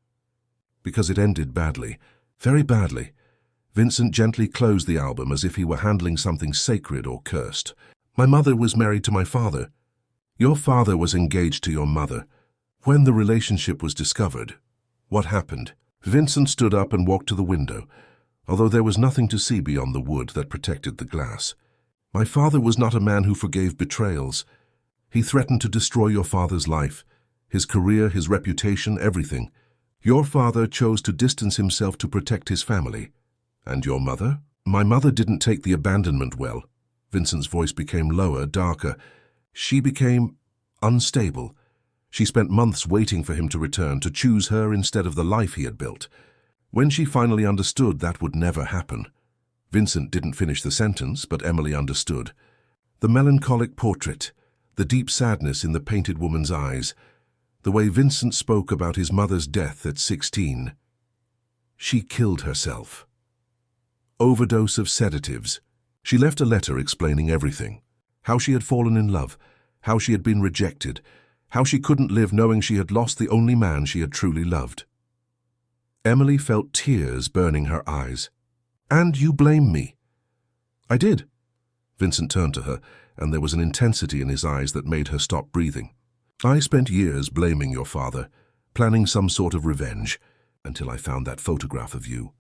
Because it ended badly, very badly. Vincent gently closed the album as if he were handling something sacred or cursed. "My mother was married to my father. Your father was engaged to your mother. When the relationship was discovered, what happened?" Vincent stood up and walked to the window, although there was nothing to see beyond the wood that protected the glass. "My father was not a man who forgave betrayals. He threatened to destroy your father's life, his career, his reputation, everything. Your father chose to distance himself to protect his family. And your mother?" "My mother didn't take the abandonment well." Vincent's voice became lower, darker. "She became unstable. She spent months waiting for him to return, to choose her instead of the life he had built. When she finally understood that would never happen." Vincent didn't finish the sentence, but Emily understood. The melancholic portrait, the deep sadness in the painted woman's eyes, the way Vincent spoke about his mother's death at 16. She killed herself. Overdose of sedatives. She left a letter explaining everything. How she had fallen in love, how she had been rejected, how she couldn't live knowing she had lost the only man she had truly loved. Emily felt tears burning her eyes. "And you blame me?" "I did." Vincent turned to her, and there was an intensity in his eyes that made her stop breathing. "I spent years blaming your father, planning some sort of revenge, until I found that photograph of you.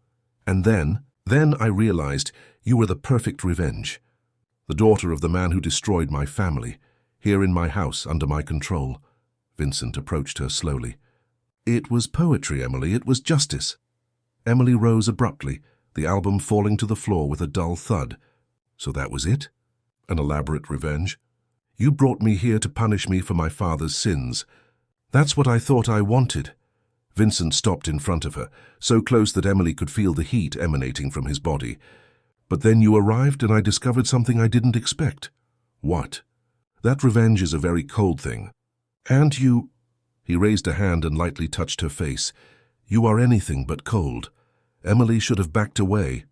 And then I realized you were the perfect revenge. The daughter of the man who destroyed my family, here in my house, under my control." Vincent approached her slowly. "It was poetry, Emily. It was justice." Emily rose abruptly, the album falling to the floor with a dull thud. "So that was it? An elaborate revenge? You brought me here to punish me for my father's sins. That's what I thought I wanted." Vincent stopped in front of her, so close that Emily could feel the heat emanating from his body. "But then you arrived and I discovered something I didn't expect." "What?" "That revenge is a very cold thing. And you—" He raised a hand and lightly touched her face. "You are anything but cold." Emily should have backed away.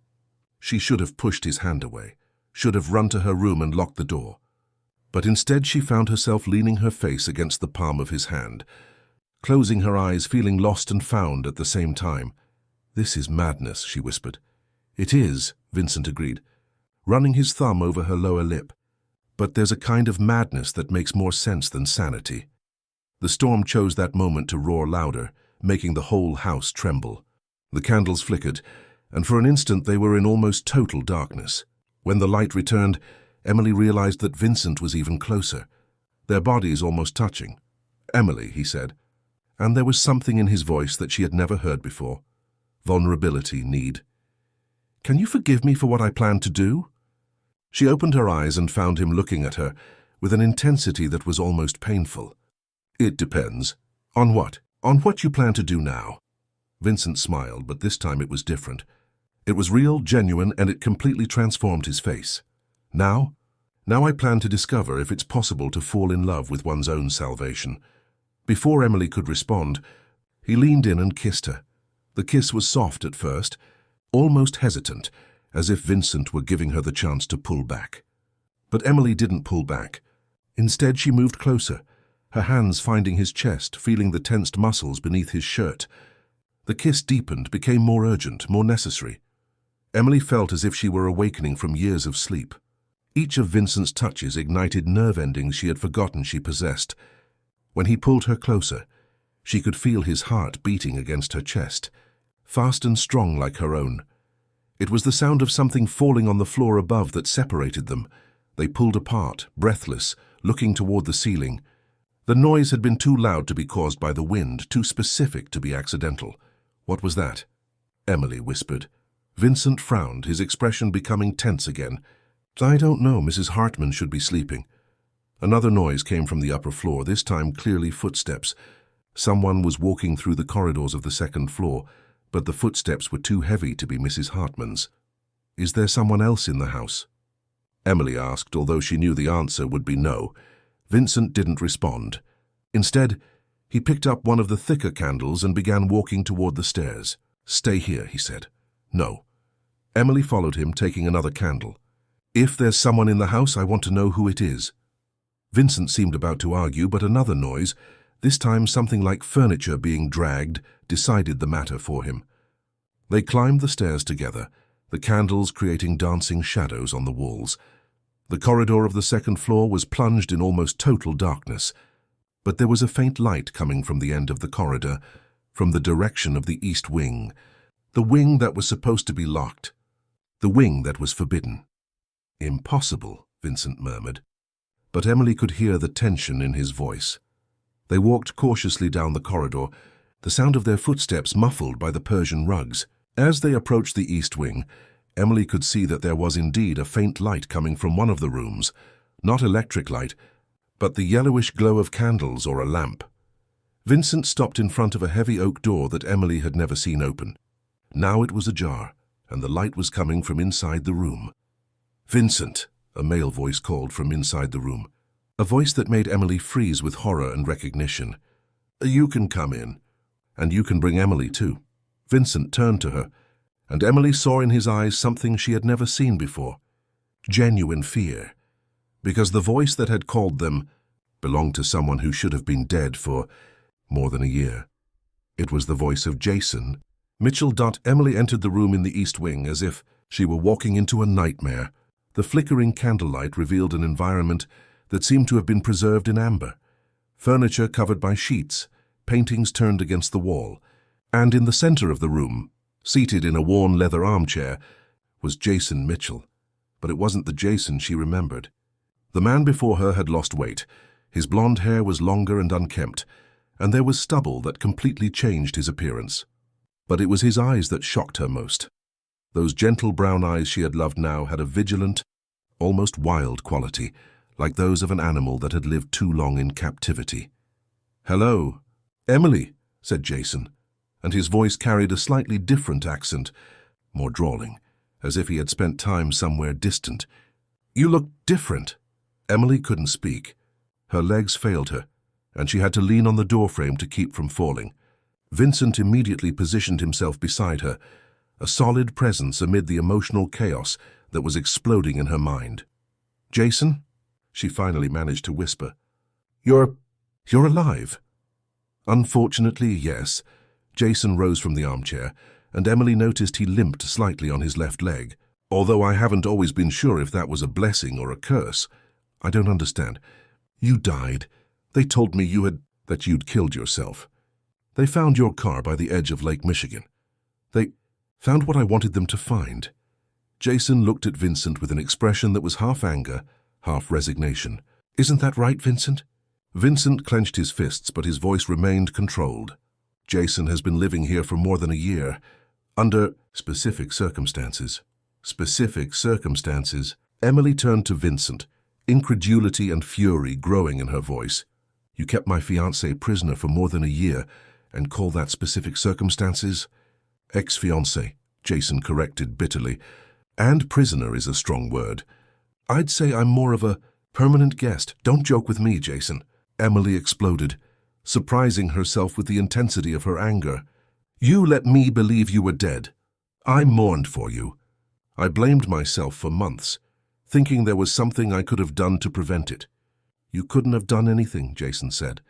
She should have pushed his hand away, should have run to her room and locked the door. But instead she found herself leaning her face against the palm of his hand, closing her eyes, feeling lost and found at the same time. "This is madness," she whispered. "It is," Vincent agreed, running his thumb over her lower lip. "But there's a kind of madness that makes more sense than sanity." The storm chose that moment to roar louder, making the whole house tremble. The candles flickered, and for an instant they were in almost total darkness. When the light returned, Emily realized that Vincent was even closer, their bodies almost touching. "Emily," he said, and there was something in his voice that she had never heard before. Vulnerability, need. "Can you forgive me for what I planned to do?" She opened her eyes and found him looking at her with an intensity that was almost painful. "It depends. On what? On what you plan to do now?" Vincent smiled, but this time it was different. It was real, genuine, and it completely transformed his face. Now I plan to discover if it's possible to fall in love with one's own salvation." Before Emily could respond, he leaned in and kissed her. The kiss was soft at first, almost hesitant, as if Vincent were giving her the chance to pull back. But Emily didn't pull back. Instead, she moved closer, her hands finding his chest, feeling the tensed muscles beneath his shirt. The kiss deepened, became more urgent, more necessary. Emily felt as if she were awakening from years of sleep. Each of Vincent's touches ignited nerve endings she had forgotten she possessed. When he pulled her closer, she could feel his heart beating against her chest, fast and strong like her own. It was the sound of something falling on the floor above that separated them. They pulled apart, breathless, looking toward the ceiling. The noise had been too loud to be caused by the wind, too specific to be accidental. "What was that?" Emily whispered. Vincent frowned, his expression becoming tense again. "I don't know. Mrs. Hartman should be sleeping." Another noise came from the upper floor, this time clearly footsteps. Someone was walking through the corridors of the second floor, but the footsteps were too heavy to be Mrs. Hartman's. "Is there someone else in the house?" Emily asked, although she knew the answer would be no. Vincent didn't respond. Instead, he picked up one of the thicker candles and began walking toward the stairs. "Stay here," he said. "No." Emily followed him, taking another candle. "If there's someone in the house, I want to know who it is." Vincent seemed about to argue, but another noise, this time something like furniture being dragged, decided the matter for him. They climbed the stairs together, the candles creating dancing shadows on the walls. The corridor of the second floor was plunged in almost total darkness, but there was a faint light coming from the end of the corridor, from the direction of the east wing, the wing that was supposed to be locked, the wing that was forbidden. "Impossible," Vincent murmured, but Emily could hear the tension in his voice. They walked cautiously down the corridor, the sound of their footsteps muffled by the Persian rugs. As they approached the east wing, Emily could see that there was indeed a faint light coming from one of the rooms, not electric light, but the yellowish glow of candles or a lamp. Vincent stopped in front of a heavy oak door that Emily had never seen open. Now it was ajar, and the light was coming from inside the room. "Vincent," a male voice called from inside the room, a voice that made Emily freeze with horror and recognition. "You can come in, and you can bring Emily too." Vincent turned to her, and Emily saw in his eyes something she had never seen before, genuine fear, because the voice that had called them belonged to someone who should have been dead for more than a year. It was the voice of Jason Mitchell. Emily entered the room in the east wing as if she were walking into a nightmare. The flickering candlelight revealed an environment that seemed to have been preserved in amber. Furniture covered by sheets, paintings turned against the wall, and in the center of the room, seated in a worn leather armchair, was Jason Mitchell. But it wasn't the Jason she remembered. The man before her had lost weight. His blonde hair was longer and unkempt, and there was stubble that completely changed his appearance. But it was his eyes that shocked her most. Those gentle brown eyes she had loved now had a vigilant, almost wild quality, like those of an animal that had lived too long in captivity. "Hello, Emily," said Jason, and his voice carried a slightly different accent, more drawling, as if he had spent time somewhere distant. "You look different." Emily couldn't speak. Her legs failed her, and she had to lean on the doorframe to keep from falling. Vincent immediately positioned himself beside her, a solid presence amid the emotional chaos that was exploding in her mind. "Jason?" she finally managed to whisper. You're alive." "Unfortunately, yes." Jason rose from the armchair, and Emily noticed he limped slightly on his left leg, although I haven't always been sure if that was a blessing or a curse. "I don't understand." "You died. They told me you had..." that you'd killed yourself. They found your car by the edge of Lake Michigan. They found what I wanted them to find." Jason looked at Vincent with an expression that was half anger, half resignation. "Isn't that right, Vincent?" Vincent clenched his fists, but his voice remained controlled. "Jason has been living here for more than a year, under specific circumstances." Specific circumstances. Emily turned to Vincent, incredulity and fury growing in her voice. "You kept my fiancé prisoner for more than a year and call that specific circumstances?" "Ex-fiancé," Jason corrected bitterly. "And prisoner is a strong word. I'd say I'm more of a permanent guest." "Don't joke with me, Jason," Emily exploded, surprising herself with the intensity of her anger. "You let me believe you were dead. I mourned for you. I blamed myself for months, thinking there was something I could have done to prevent it." "You couldn't have done anything," Jason said,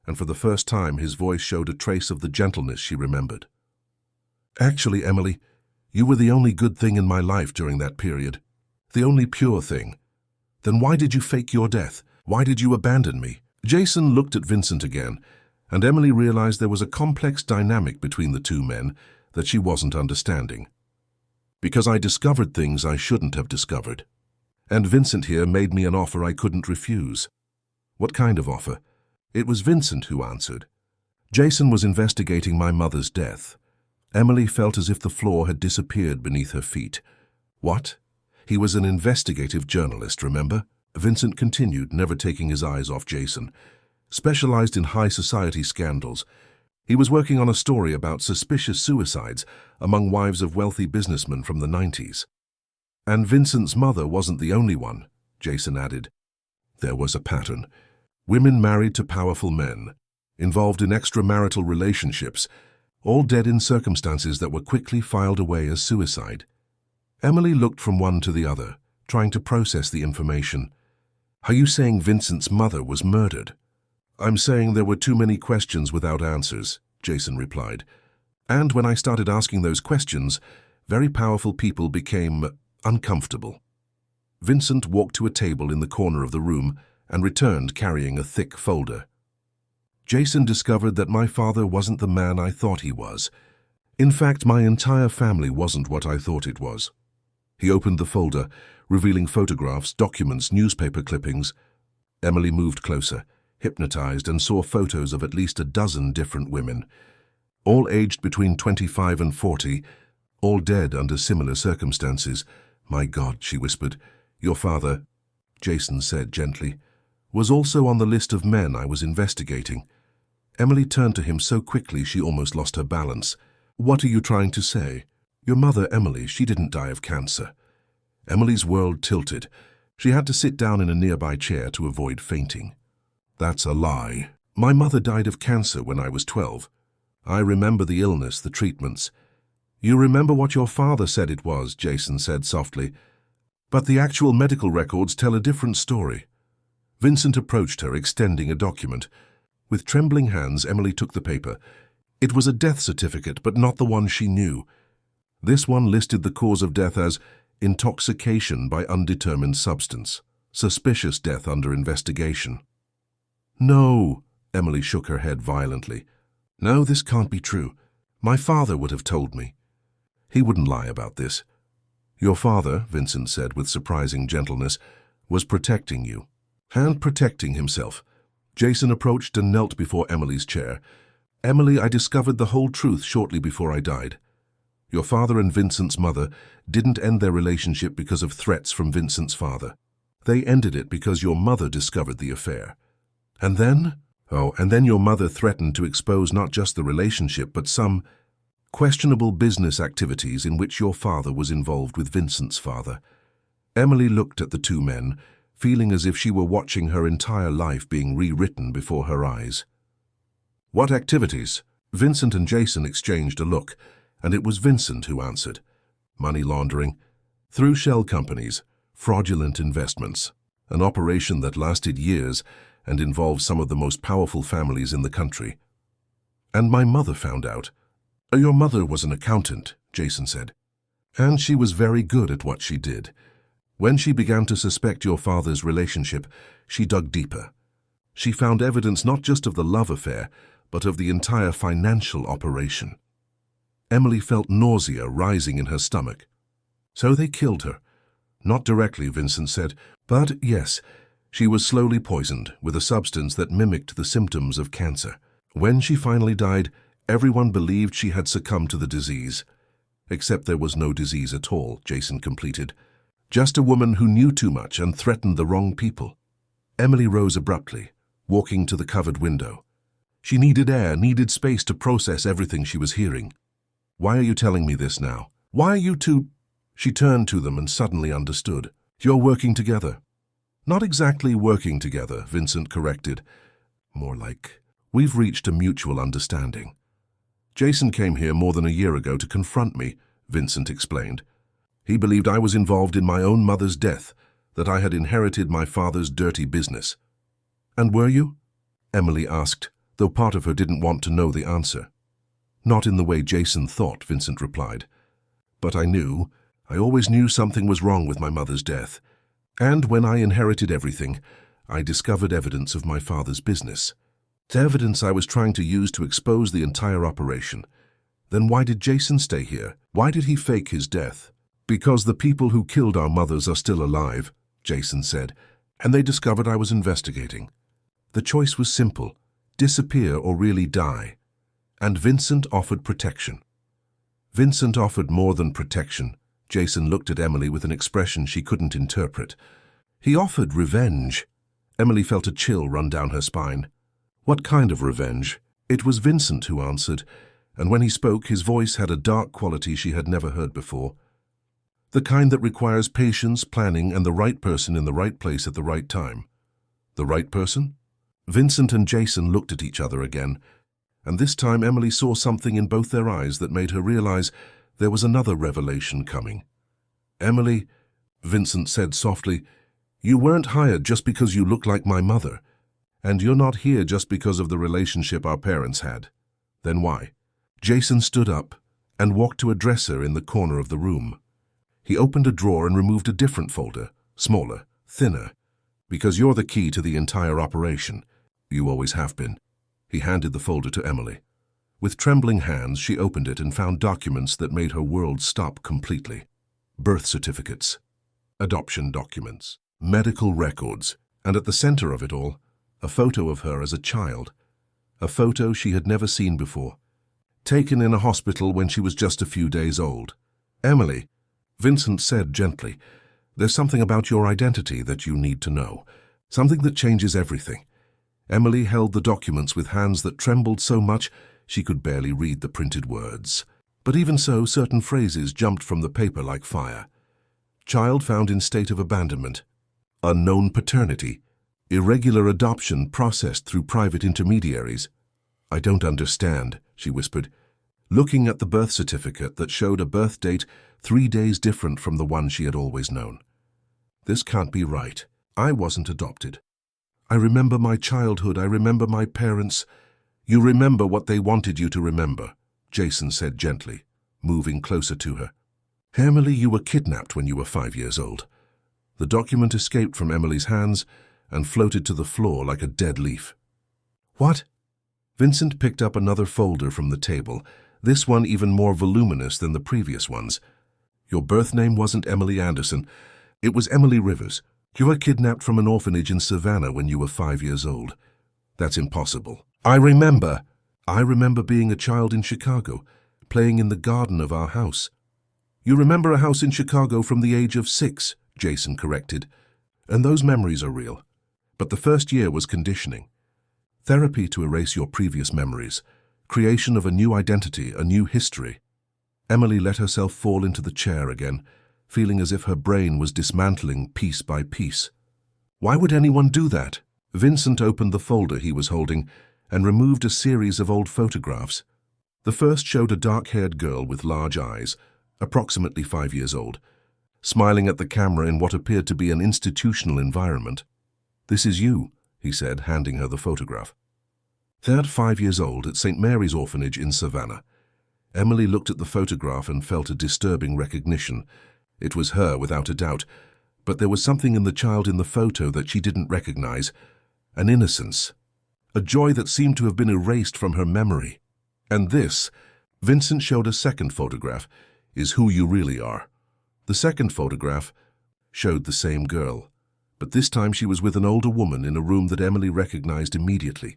and for the first time his voice showed a trace of the gentleness she remembered. "Actually, Emily, you were the only good thing in my life during that period. The only pure thing. Then why did you fake your death? Why did you abandon me?" Jason looked at Vincent again, and Emily realized there was a complex dynamic between the two men that she wasn't understanding. "Because I discovered things I shouldn't have discovered. And Vincent here made me an offer I couldn't refuse." "What kind of offer?" It was Vincent who answered. "Jason was investigating my mother's death." Emily felt as if the floor had disappeared beneath her feet. "What?" "He was an investigative journalist, remember?" Vincent continued, never taking his eyes off Jason. "Specialized in high society scandals. He was working on a story about suspicious suicides among wives of wealthy businessmen from the 90s. And Vincent's mother wasn't the only one," Jason added. There was a pattern. Women married to powerful men, involved in extramarital relationships, all dead in circumstances that were quickly filed away as suicide. Emily looked from one to the other, trying to process the information. "Are you saying Vincent's mother was murdered?" "I'm saying there were too many questions without answers," Jason replied. "And when I started asking those questions, very powerful people became uncomfortable." Vincent walked to a table in the corner of the room and returned carrying a thick folder. "Jason discovered that my father wasn't the man I thought he was. In fact, my entire family wasn't what I thought it was." He opened the folder, revealing photographs, documents, newspaper clippings. Emily moved closer, hypnotized, and saw photos of at least a dozen different women, all aged between 25 and 40, all dead under similar circumstances. "My God," she whispered. "Your father," Jason said gently, "was also on the list of men I was investigating." Emily turned to him so quickly she almost lost her balance. "What are you trying to say?" "Your mother, Emily, she didn't die of cancer." Emily's world tilted. She had to sit down in a nearby chair to avoid fainting. "That's a lie. My mother died of cancer when I was 12. I remember the illness, the treatments." "You remember what your father said it was," Jason said softly. "But the actual medical records tell a different story." Vincent approached her, extending a document. With trembling hands, Emily took the paper. It was a death certificate, but not the one she knew. This one listed the cause of death as intoxication by undetermined substance. Suspicious death under investigation. "No," Emily shook her head violently. "No, this can't be true. My father would have told me." "He wouldn't lie about this." "Your father," Vincent said with surprising gentleness, "was protecting you." And protecting himself. Jason approached and knelt before Emily's chair. "Emily, I discovered the whole truth shortly before I died. Your father and Vincent's mother didn't end their relationship because of threats from Vincent's father. They ended it because your mother discovered the affair. And then? And then your mother threatened to expose not just the relationship, but some questionable business activities in which your father was involved with Vincent's father." Emily looked at the two men, feeling as if she were watching her entire life being rewritten before her eyes. "What activities?" Vincent and Jason exchanged a look, and it was Vincent who answered. "Money laundering. Through shell companies. Fraudulent investments. An operation that lasted years and involved some of the most powerful families in the country. And my mother found out." "Your mother was an accountant," Jason said. "And she was very good at what she did. When she began to suspect your father's relationship, she dug deeper. She found evidence not just of the love affair, but of the entire financial operation. Emily felt nausea rising in her stomach. So they killed her. Not directly, Vincent said, but yes, she was slowly poisoned with a substance that mimicked the symptoms of cancer. When she finally died, everyone believed she had succumbed to the disease. Except there was no disease at all, Jason completed. Just a woman who knew too much and threatened the wrong people. Emily rose abruptly, walking to the covered window. She needed air, needed space to process everything she was hearing. Why are you telling me this now? Why are you two? She turned to them and suddenly understood. You're working together. Not exactly working together, Vincent corrected. More like, we've reached a mutual understanding. Jason came here more than a year ago to confront me, Vincent explained. He believed I was involved in my own mother's death, that I had inherited my father's dirty business. And were you? Emily asked, though part of her didn't want to know the answer. Not in the way Jason thought, Vincent replied. But I always knew something was wrong with my mother's death. And when I inherited everything, I discovered evidence of my father's business. The evidence I was trying to use to expose the entire operation. Then why did Jason stay here? Why did he fake his death? Because the people who killed our mothers are still alive, Jason said, and they discovered I was investigating. The choice was simple, disappear or really die. And Vincent offered protection. Vincent offered more than protection. Jason looked at Emily with an expression she couldn't interpret. He offered revenge. Emily felt a chill run down her spine. What kind of revenge? It was Vincent who answered, and when he spoke, his voice had a dark quality she had never heard before. The kind that requires patience, planning, and the right person in the right place at the right time. The right person? Vincent and Jason looked at each other again, and this time Emily saw something in both their eyes that made her realize there was another revelation coming. Emily, Vincent said softly, you weren't hired just because you look like my mother, and you're not here just because of the relationship our parents had. Then why? Jason stood up and walked to a dresser in the corner of the room. He opened a drawer and removed a different folder, smaller, thinner. Because you're the key to the entire operation. You always have been. He handed the folder to Emily. With trembling hands, she opened it and found documents that made her world stop completely. Birth certificates, adoption documents, medical records, and at the center of it all, a photo of her as a child. A photo she had never seen before. Taken in a hospital when she was just a few days old. Emily, Vincent said gently, there's something about your identity that you need to know. Something that changes everything. Emily held the documents with hands that trembled so much she could barely read the printed words. But even so, certain phrases jumped from the paper like fire. Child found in state of abandonment. Unknown paternity. Irregular adoption processed through private intermediaries. I don't understand, she whispered, looking at the birth certificate that showed a birth date 3 days different from the one she had always known. This can't be right. I wasn't adopted. I remember my childhood. I remember my parents. You remember what they wanted you to remember, Jason said gently, moving closer to her. Emily, you were kidnapped when you were 5 years old. The document escaped from Emily's hands and floated to the floor like a dead leaf. What? Vincent picked up another folder from the table, this one even more voluminous than the previous ones. Your birth name wasn't Emily Anderson. It was Emily Rivers. You were kidnapped from an orphanage in Savannah when you were 5 years old. That's impossible. I remember being a child in Chicago, playing in the garden of our house. You remember a house in Chicago from the age of 6, Jason corrected. And those memories are real. But the first year was conditioning. Therapy to erase your previous memories. Creation of a new identity, a new history. Emily let herself fall into the chair again, feeling as if her brain was dismantling piece by piece. Why would anyone do that? Vincent opened the folder he was holding and removed a series of old photographs. The first showed a dark-haired girl with large eyes, approximately 5 years old, smiling at the camera in what appeared to be an institutional environment. This is you, he said, handing her the photograph. They're 5 years old at St. Mary's Orphanage in Savannah. Emily looked at the photograph and felt a disturbing recognition. It was her, without a doubt, but there was something in the child in the photo that she didn't recognize. an innocence, a joy that seemed to have been erased from her memory. And this, Vincent showed a second photograph, is who you really are. The second photograph showed the same girl, but this time she was with an older woman in a room that Emily recognized immediately.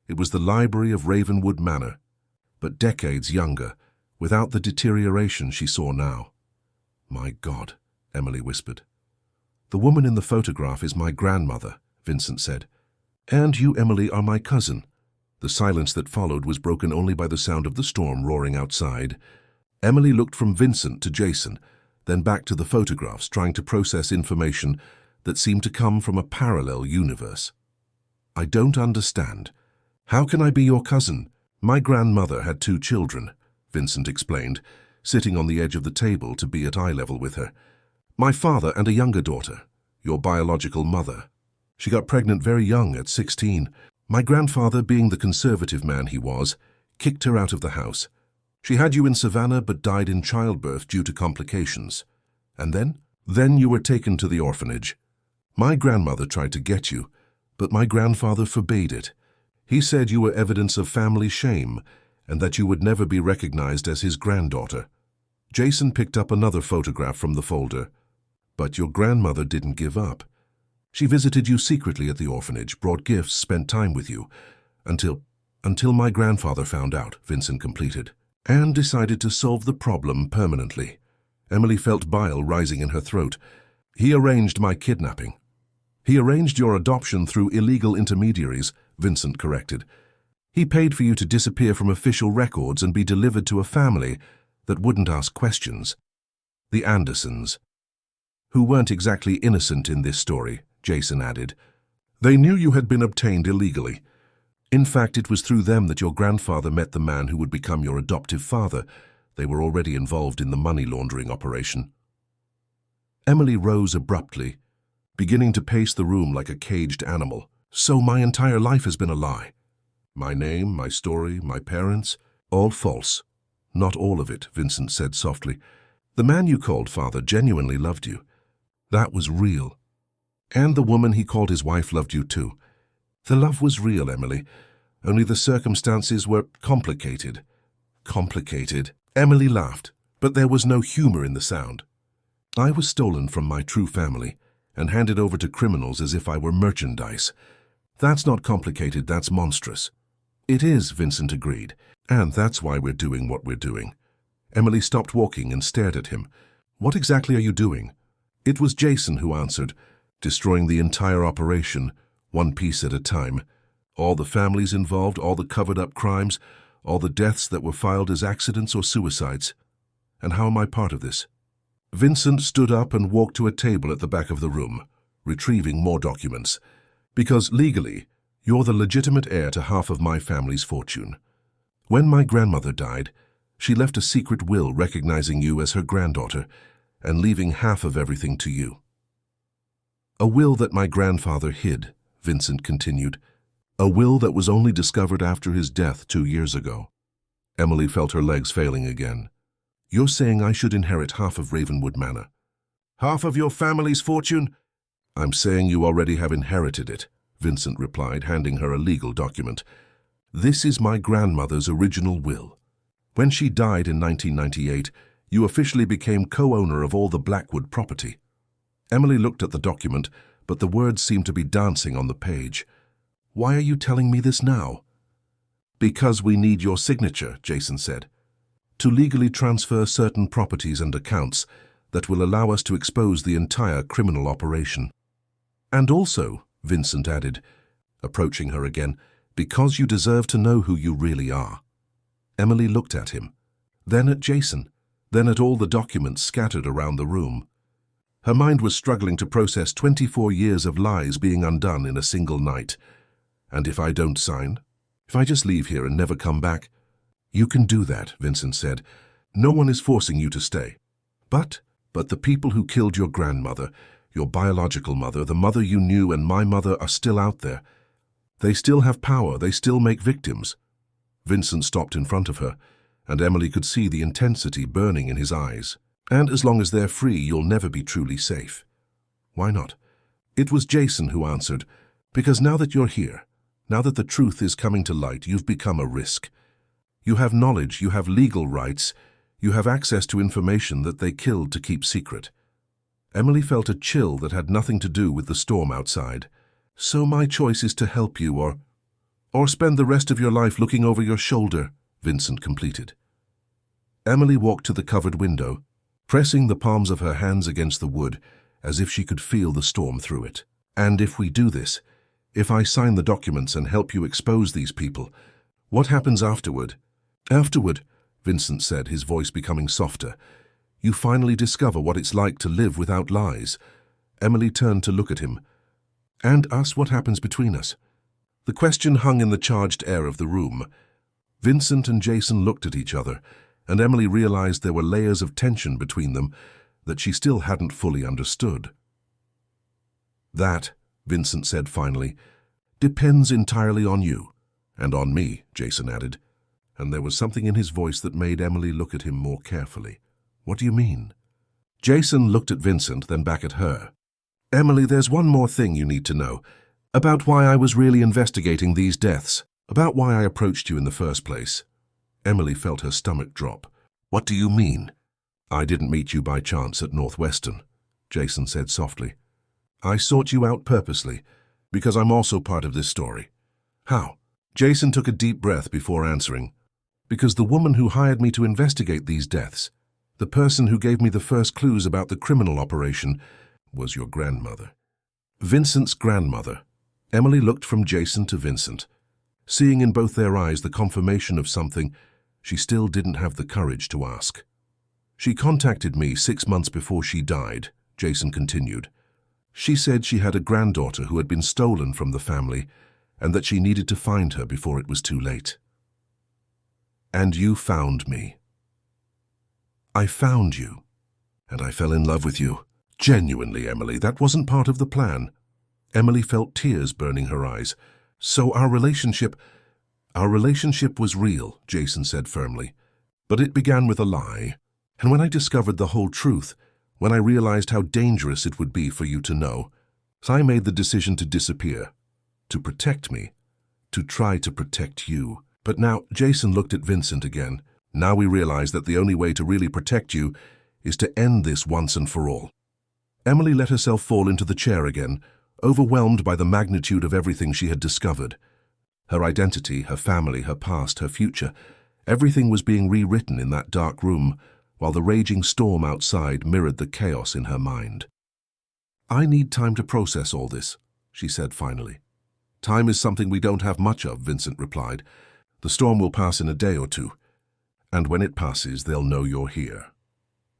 It was the library of Ravenwood Manor, but decades younger, without the deterioration she saw now. "My God," Emily whispered. "The woman in the photograph is my grandmother," Vincent said. "And you, Emily, are my cousin." The silence that followed was broken only by the sound of the storm roaring outside. Emily looked from Vincent to Jason, then back to the photographs, trying to process information that seemed to come from a parallel universe. "I don't understand. How can I be your cousin? My grandmother had 2 children," Vincent explained, sitting on the edge of the table to be at eye level with her. "My father and a younger daughter, your biological mother. She got pregnant very young, at 16. My grandfather, being the conservative man he was, kicked her out of the house. She had you in Savannah but died in childbirth due to complications. And then? Then you were taken to the orphanage. My grandmother tried to get you, but my grandfather forbade it. He said you were evidence of family shame and that you would never be recognized as his granddaughter." Jason picked up another photograph from the folder. "But your grandmother didn't give up. She visited you secretly at the orphanage, brought gifts, spent time with you, until my grandfather found out," Vincent completed, "and decided to solve the problem permanently." Emily felt bile rising in her throat. "He arranged my kidnapping." "He arranged your adoption through illegal intermediaries," Vincent corrected. "He paid for you to disappear from official records and be delivered to a family that wouldn't ask questions. The Andersons, who weren't exactly innocent in this story," Jason added. "They knew you had been obtained illegally. In fact, it was through them that your grandfather met the man who would become your adoptive father. They were already involved in the money laundering operation." Emily rose abruptly, beginning to pace the room like a caged animal. "So my entire life has been a lie. My name, my story, my parents, all false." "Not all of it," Vincent said softly. "The man you called father genuinely loved you. That was real. And the woman he called his wife loved you too. The love was real, Emily. Only the circumstances were complicated." "Complicated?" Emily laughed, but there was no humor in the sound. "I was stolen from my true family and handed over to criminals as if I were merchandise. That's not complicated, that's monstrous." "It is," Vincent agreed, "and that's why we're doing what we're doing." Emily stopped walking and stared at him. "What exactly are you doing?" It was Jason who answered, destroying the entire operation, one piece at a time. All the families involved, all the covered-up crimes, all the deaths that were filed as accidents or suicides. And how am I part of this? Vincent stood up and walked to a table at the back of the room, retrieving more documents. "Because legally, you're the legitimate heir to half of my family's fortune. When my grandmother died, she left a secret will recognizing you as her granddaughter and leaving half of everything to you. A will that my grandfather hid," Vincent continued. "A will that was only discovered after his death 2 years ago." Emily felt her legs failing again. "You're saying I should inherit half of Ravenwood Manor? Half of your family's fortune?" "I'm saying you already have inherited it," Vincent replied, handing her a legal document. "This is my grandmother's original will. When she died in 1998, you officially became co-owner of all the Blackwood property." Emily looked at the document, but the words seemed to be dancing on the page. "Why are you telling me this now?" "Because we need your signature," Jason said, "to legally transfer certain properties and accounts that will allow us to expose the entire criminal operation." "And also," Vincent added, approaching her again, "because you deserve to know who you really are." Emily looked at him, then at Jason, then at all the documents scattered around the room. Her mind was struggling to process 24 years of lies being undone in a single night. "And if I don't sign? If I just leave here and never come back?" "You can do that," Vincent said. "No one is forcing you to stay. But the people who killed your grandmother, your biological mother, the mother you knew, and my mother are still out there. They still have power, they still make victims." Vincent stopped in front of her, and Emily could see the intensity burning in his eyes. "And as long as they're free, you'll never be truly safe." "Why not?" It was Jason who answered, Because now that you're here, now that the truth is coming to light, you've become a risk. You have knowledge, you have legal rights, you have access to information that they killed to keep secret. Emily felt a chill that had nothing to do with the storm outside. So my choice is to help you or spend the rest of your life looking over your shoulder, Vincent completed. Emily walked to the covered window, pressing the palms of her hands against the wood as if she could feel the storm through it. And if we do this, if I sign the documents and help you expose these people, what happens afterward? Afterward, Vincent said, his voice becoming softer. You finally discover what it's like to live without lies. Emily turned to look at him. And us, what happens between us? The question hung in the charged air of the room. Vincent and Jason looked at each other, and Emily realized there were layers of tension between them that she still hadn't fully understood. That, Vincent said finally, depends entirely on you. And on me, Jason added, and there was something in his voice that made Emily look at him more carefully. What do you mean? Jason looked at Vincent, then back at her. Emily, there's one more thing you need to know. About why I was really investigating these deaths. About why I approached you in the first place. Emily felt her stomach drop. What do you mean? I didn't meet you by chance at Northwestern, Jason said softly. I sought you out purposely, because I'm also part of this story. How? Jason took a deep breath before answering. Because the woman who hired me to investigate these deaths, the person who gave me the first clues about the criminal operation, was your grandmother. Vincent's grandmother. Emily looked from Jason to Vincent, seeing in both their eyes the confirmation of something she still didn't have the courage to ask. She contacted me 6 months before she died, Jason continued. She said she had a granddaughter who had been stolen from the family and that she needed to find her before it was too late. And you found me. I found you, and I fell in love with you. Genuinely, Emily, that wasn't part of the plan. Emily felt tears burning her eyes. So our relationship was real, Jason said firmly. But it began with a lie. And when I discovered the whole truth, when I realized how dangerous it would be for you to know, I made the decision to disappear, to protect me, to try to protect you. But now, Jason looked at Vincent again. Now we realize that the only way to really protect you is to end this once and for all. Emily let herself fall into the chair again, overwhelmed by the magnitude of everything she had discovered. Her identity, her family, her past, her future, everything was being rewritten in that dark room, while the raging storm outside mirrored the chaos in her mind. I need time to process all this, she said finally. Time is something we don't have much of, Vincent replied. The storm will pass in a day or two, and when it passes, they'll know you're here.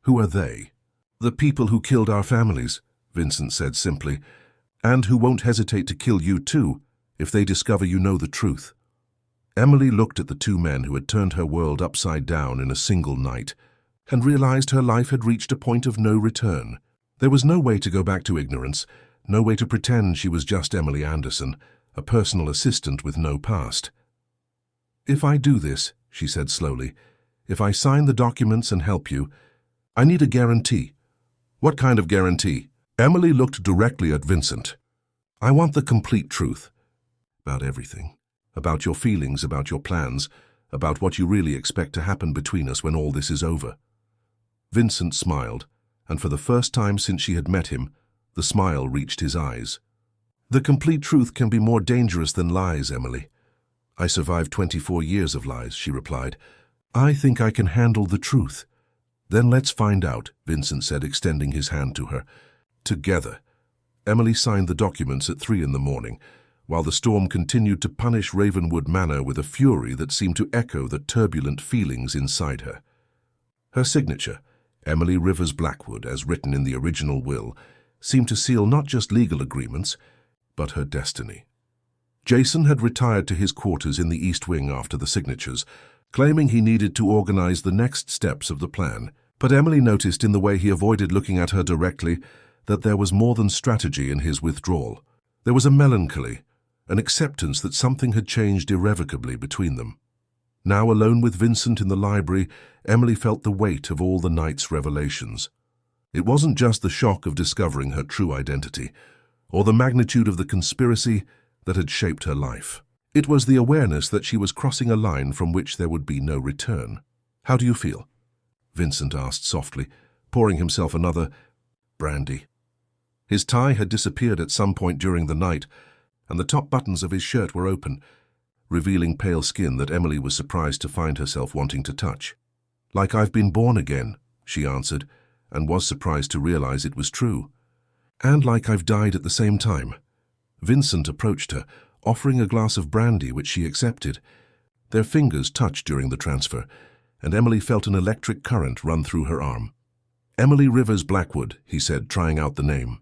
Who are they? The people who killed our families, Vincent said simply, and who won't hesitate to kill you too, if they discover you know the truth. Emily looked at the two men who had turned her world upside down in a single night, and realized her life had reached a point of no return. There was no way to go back to ignorance, no way to pretend she was just Emily Anderson, a personal assistant with no past. If I do this, she said slowly, if I sign the documents and help you, I need a guarantee. What kind of guarantee? Emily looked directly at Vincent. I want the complete truth. About everything. About your feelings, about your plans, about what you really expect to happen between us when all this is over. Vincent smiled, and for the first time since she had met him, the smile reached his eyes. The complete truth can be more dangerous than lies, Emily. I survived 24 years of lies, she replied. I think I can handle the truth. Then let's find out, Vincent said, extending his hand to her. Together. Emily signed the documents at 3 in the morning, while the storm continued to punish Ravenwood Manor with a fury that seemed to echo the turbulent feelings inside her. Her signature, Emily Rivers Blackwood, as written in the original will, seemed to seal not just legal agreements, but her destiny. Jason had retired to his quarters in the East Wing after the signatures, claiming he needed to organize the next steps of the plan. But Emily noticed in the way he avoided looking at her directly that there was more than strategy in his withdrawal. There was a melancholy, an acceptance that something had changed irrevocably between them. Now alone with Vincent in the library, Emily felt the weight of all the night's revelations. It wasn't just the shock of discovering her true identity, or the magnitude of the conspiracy, that had shaped her life. It was the awareness that she was crossing a line from which there would be no return. "How do you feel?" Vincent asked softly, pouring himself another brandy. His tie had disappeared at some point during the night, and the top buttons of his shirt were open, revealing pale skin that Emily was surprised to find herself wanting to touch. "Like I've been born again," she answered, and was surprised to realize it was true. "And like I've died at the same time." Vincent approached her, offering a glass of brandy which she accepted. Their fingers touched during the transfer, and Emily felt an electric current run through her arm. "Emily Rivers Blackwood," he said, trying out the name.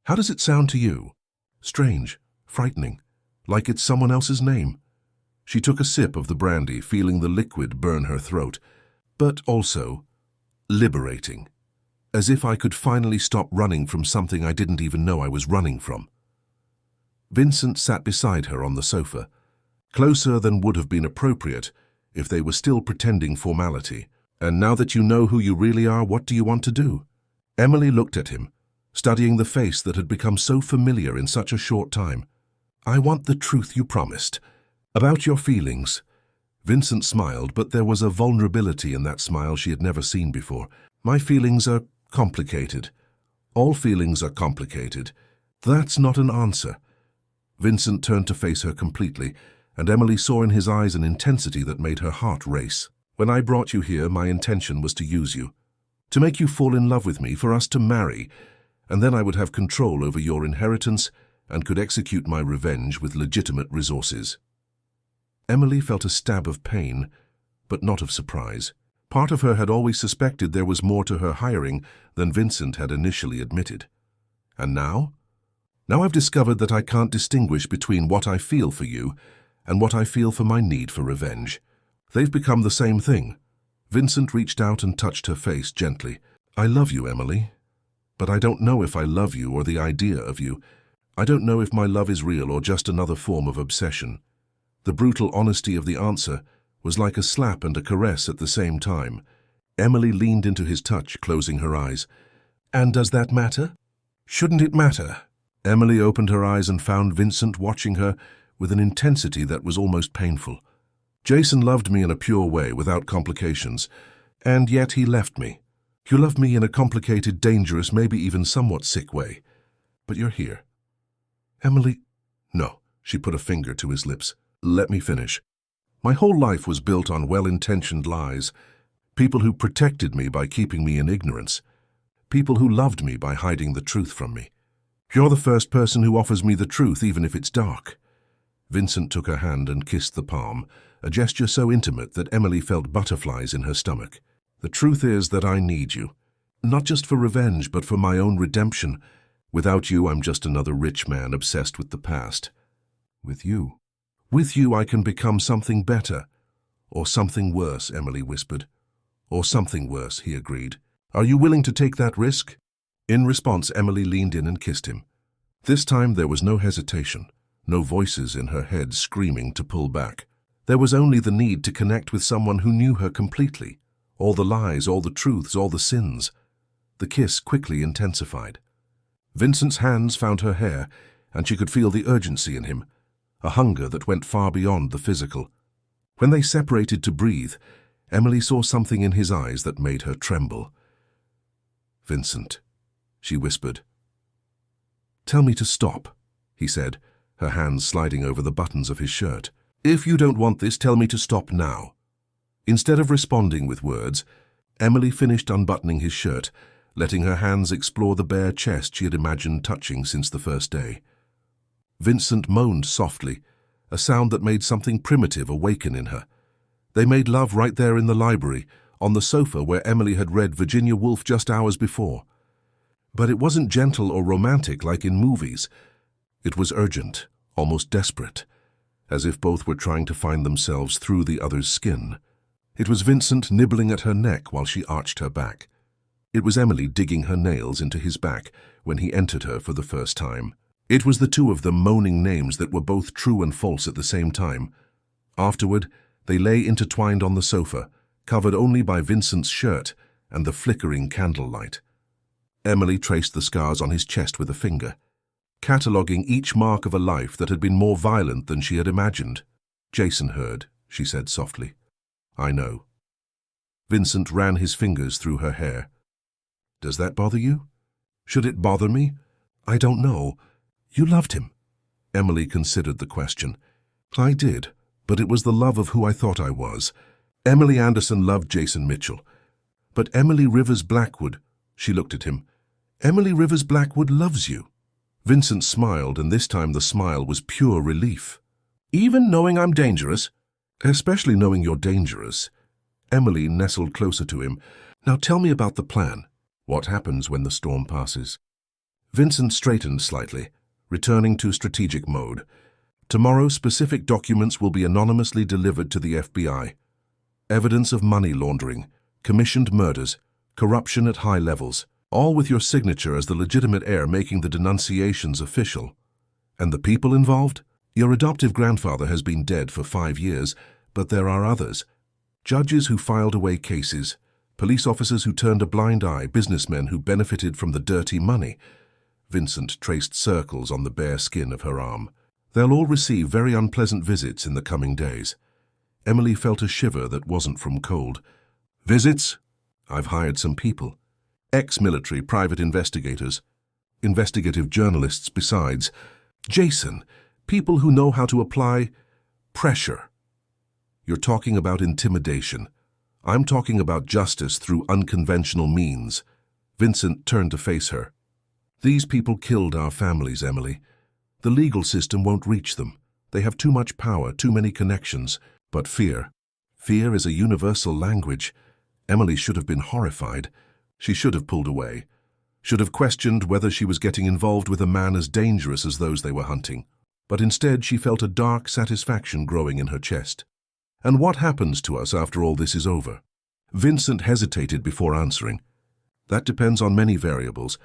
"How does it sound to you?" "Strange, frightening, like it's someone else's name." She took a sip of the brandy, feeling the liquid burn her throat, but also liberating, as if I could finally stop running from something I didn't even know I was running from. Vincent sat beside her on the sofa, closer than would have been appropriate if they were still pretending formality. "And now that you know who you really are, what do you want to do?" Emily looked at him, studying the face that had become so familiar in such a short time. "I want the truth you promised. About your feelings." Vincent smiled, but there was a vulnerability in that smile she had never seen before. "My feelings are complicated. All feelings are complicated." "That's not an answer." Vincent turned to face her completely, and Emily saw in his eyes an intensity that made her heart race. "When I brought you here, my intention was to use you, to make you fall in love with me, for us to marry, and then I would have control over your inheritance and could execute my revenge with legitimate resources." Emily felt a stab of pain, but not of surprise. Part of her had always suspected there was more to her hiring than Vincent had initially admitted. "And now? Now I've discovered that I can't distinguish between what I feel for you and what I feel for my need for revenge. They've become the same thing." Vincent reached out and touched her face gently. "I love you, Emily, but I don't know if I love you or the idea of you. I don't know if my love is real or just another form of obsession." The brutal honesty of the answer was like a slap and a caress at the same time. Emily leaned into his touch, closing her eyes. "And does that matter? Shouldn't it matter?" Emily opened her eyes and found Vincent watching her with an intensity that was almost painful. "Jason loved me in a pure way, without complications, and yet he left me. You love me in a complicated, dangerous, maybe even somewhat sick way. But you're here." "Emily..." "No," she put a finger to his lips. "Let me finish. My whole life was built on well-intentioned lies, people who protected me by keeping me in ignorance, people who loved me by hiding the truth from me. You're the first person who offers me the truth, even if it's dark." Vincent took her hand and kissed the palm, a gesture so intimate that Emily felt butterflies in her stomach. "The truth is that I need you, not just for revenge, but for my own redemption. Without you, I'm just another rich man obsessed with the past. With you, I can become something better." "Or something worse," Emily whispered. "Or something worse," he agreed. "Are you willing to take that risk?" In response, Emily leaned in and kissed him. This time there was no hesitation, no voices in her head screaming to pull back. There was only the need to connect with someone who knew her completely. All the lies, all the truths, all the sins. The kiss quickly intensified. Vincent's hands found her hair, and she could feel the urgency in him, a hunger that went far beyond the physical. When they separated to breathe, Emily saw something in his eyes that made her tremble. "Vincent," she whispered. "Tell me to stop," he said, her hands sliding over the buttons of his shirt. "If you don't want this, tell me to stop now." Instead of responding with words, Emily finished unbuttoning his shirt, letting her hands explore the bare chest she had imagined touching since the first day. Vincent moaned softly, a sound that made something primitive awaken in her. They made love right there in the library, on the sofa where Emily had read Virginia Woolf just hours before. But it wasn't gentle or romantic like in movies. It was urgent, almost desperate, as if both were trying to find themselves through the other's skin. It was Vincent nibbling at her neck while she arched her back. It was Emily digging her nails into his back when he entered her for the first time. It was the two of them moaning names that were both true and false at the same time. Afterward, they lay intertwined on the sofa, covered only by Vincent's shirt and the flickering candlelight. Emily traced the scars on his chest with a finger. cataloguing each mark of a life that had been more violent than she had imagined. "Jason heard," she said softly. "I know." Vincent ran his fingers through her hair. "Does that bother you? Should it bother me? I don't know. You loved him." Emily considered the question. "I did, but it was the love of who I thought I was. Emily Anderson loved Jason Mitchell. But Emily Rivers Blackwood," she looked at him, "Emily Rivers Blackwood loves you." Vincent smiled, and this time the smile was pure relief. "Even knowing I'm dangerous?" "Especially knowing you're dangerous." Emily nestled closer to him. "Now tell me about the plan. What happens when the storm passes?" Vincent straightened slightly, returning to strategic mode. "Tomorrow, specific documents will be anonymously delivered to the FBI. Evidence of money laundering, commissioned murders, corruption at high levels, all with your signature as the legitimate heir making the denunciations official. And the people involved? Your adoptive grandfather has been dead for 5 years, but there are others. Judges who filed away cases, police officers who turned a blind eye, businessmen who benefited from the dirty money." Vincent traced circles on the bare skin of her arm. "They'll all receive very unpleasant visits in the coming days." Emily felt a shiver that wasn't from cold. "Visits? I've hired some people. Ex-military private investigators. Investigative journalists besides. Jason, people who know how to apply pressure." "You're talking about intimidation. I'm talking about justice through unconventional means." Vincent turned to face her. "These people killed our families, Emily. The legal system won't reach them. They have too much power, too many connections. But fear. Fear is a universal language." Emily should have been horrified. She should have pulled away. Should have questioned whether she was getting involved with a man as dangerous as those they were hunting. But instead she felt a dark satisfaction growing in her chest. "And what happens to us after all this is over?" Vincent hesitated before answering. "That depends on many variables.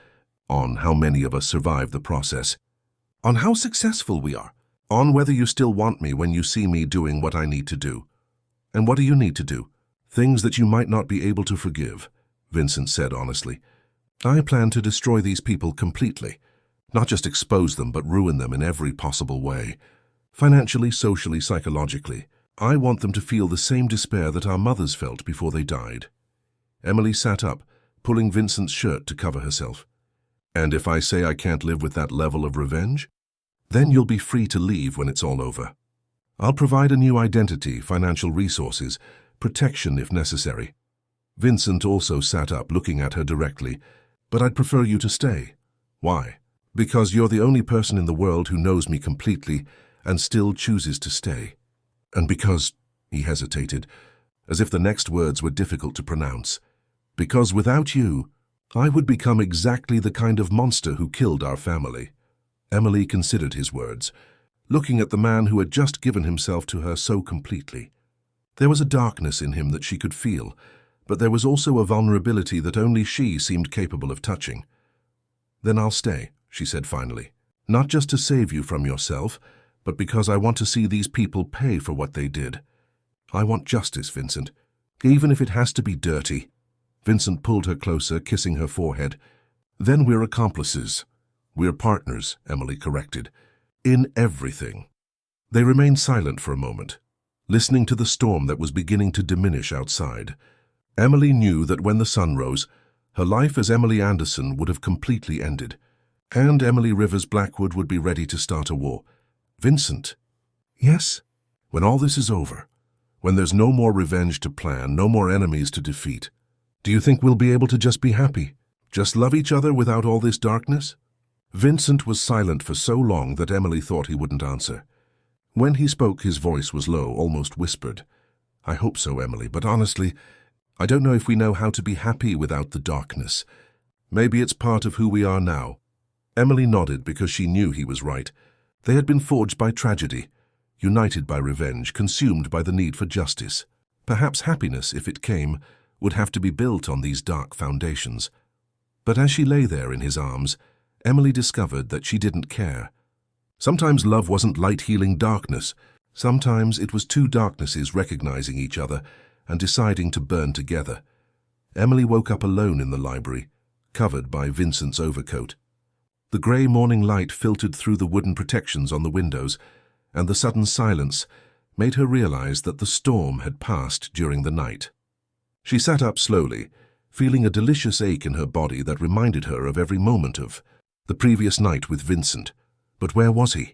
On how many of us survive the process. On how successful we are. On whether you still want me when you see me doing what I need to do." "And what do you need to do?" "Things that you might not be able to forgive," Vincent said honestly. "I plan to destroy these people completely. Not just expose them, but ruin them in every possible way. Financially, socially, psychologically. I want them to feel the same despair that our mothers felt before they died." Emily sat up, pulling Vincent's shirt to cover herself. "And if I say I can't live with that level of revenge? Then you'll be free to leave when it's all over. I'll provide a new identity, financial resources, protection if necessary." Vincent also sat up, looking at her directly. "But I'd prefer you to stay." "Why?" "Because you're the only person in the world who knows me completely and still chooses to stay. And because," he hesitated, as if the next words were difficult to pronounce, "because without you, I would become exactly the kind of monster who killed our family." Emily considered his words, looking at the man who had just given himself to her so completely. There was a darkness in him that she could feel, but there was also a vulnerability that only she seemed capable of touching. "Then I'll stay," she said finally, "not just to save you from yourself, but because I want to see these people pay for what they did. I want justice, Vincent, even if it has to be dirty." Vincent pulled her closer, kissing her forehead. "Then we're accomplices." "We're partners," Emily corrected. "In everything." They remained silent for a moment, listening to the storm that was beginning to diminish outside. Emily knew that when the sun rose, her life as Emily Anderson would have completely ended, and Emily Rivers Blackwood would be ready to start a war. "Vincent." "Yes?" "When all this is over, when there's no more revenge to plan, no more enemies to defeat, do you think we'll be able to just be happy? Just love each other without all this darkness?" Vincent was silent for so long that Emily thought he wouldn't answer. When he spoke, his voice was low, almost whispered. "I hope so, Emily, but honestly, I don't know if we know how to be happy without the darkness. Maybe it's part of who we are now." Emily nodded because she knew he was right. They had been forged by tragedy, united by revenge, consumed by the need for justice. Perhaps happiness, if it came, would have to be built on these dark foundations. But as she lay there in his arms, Emily discovered that she didn't care. Sometimes love wasn't light-healing darkness. Sometimes it was two darknesses recognizing each other and deciding to burn together. Emily woke up alone in the library, covered by Vincent's overcoat. The grey morning light filtered through the wooden protections on the windows, and the sudden silence made her realize that the storm had passed during the night. She sat up slowly, feeling a delicious ache in her body that reminded her of every moment of the previous night with Vincent. But where was he?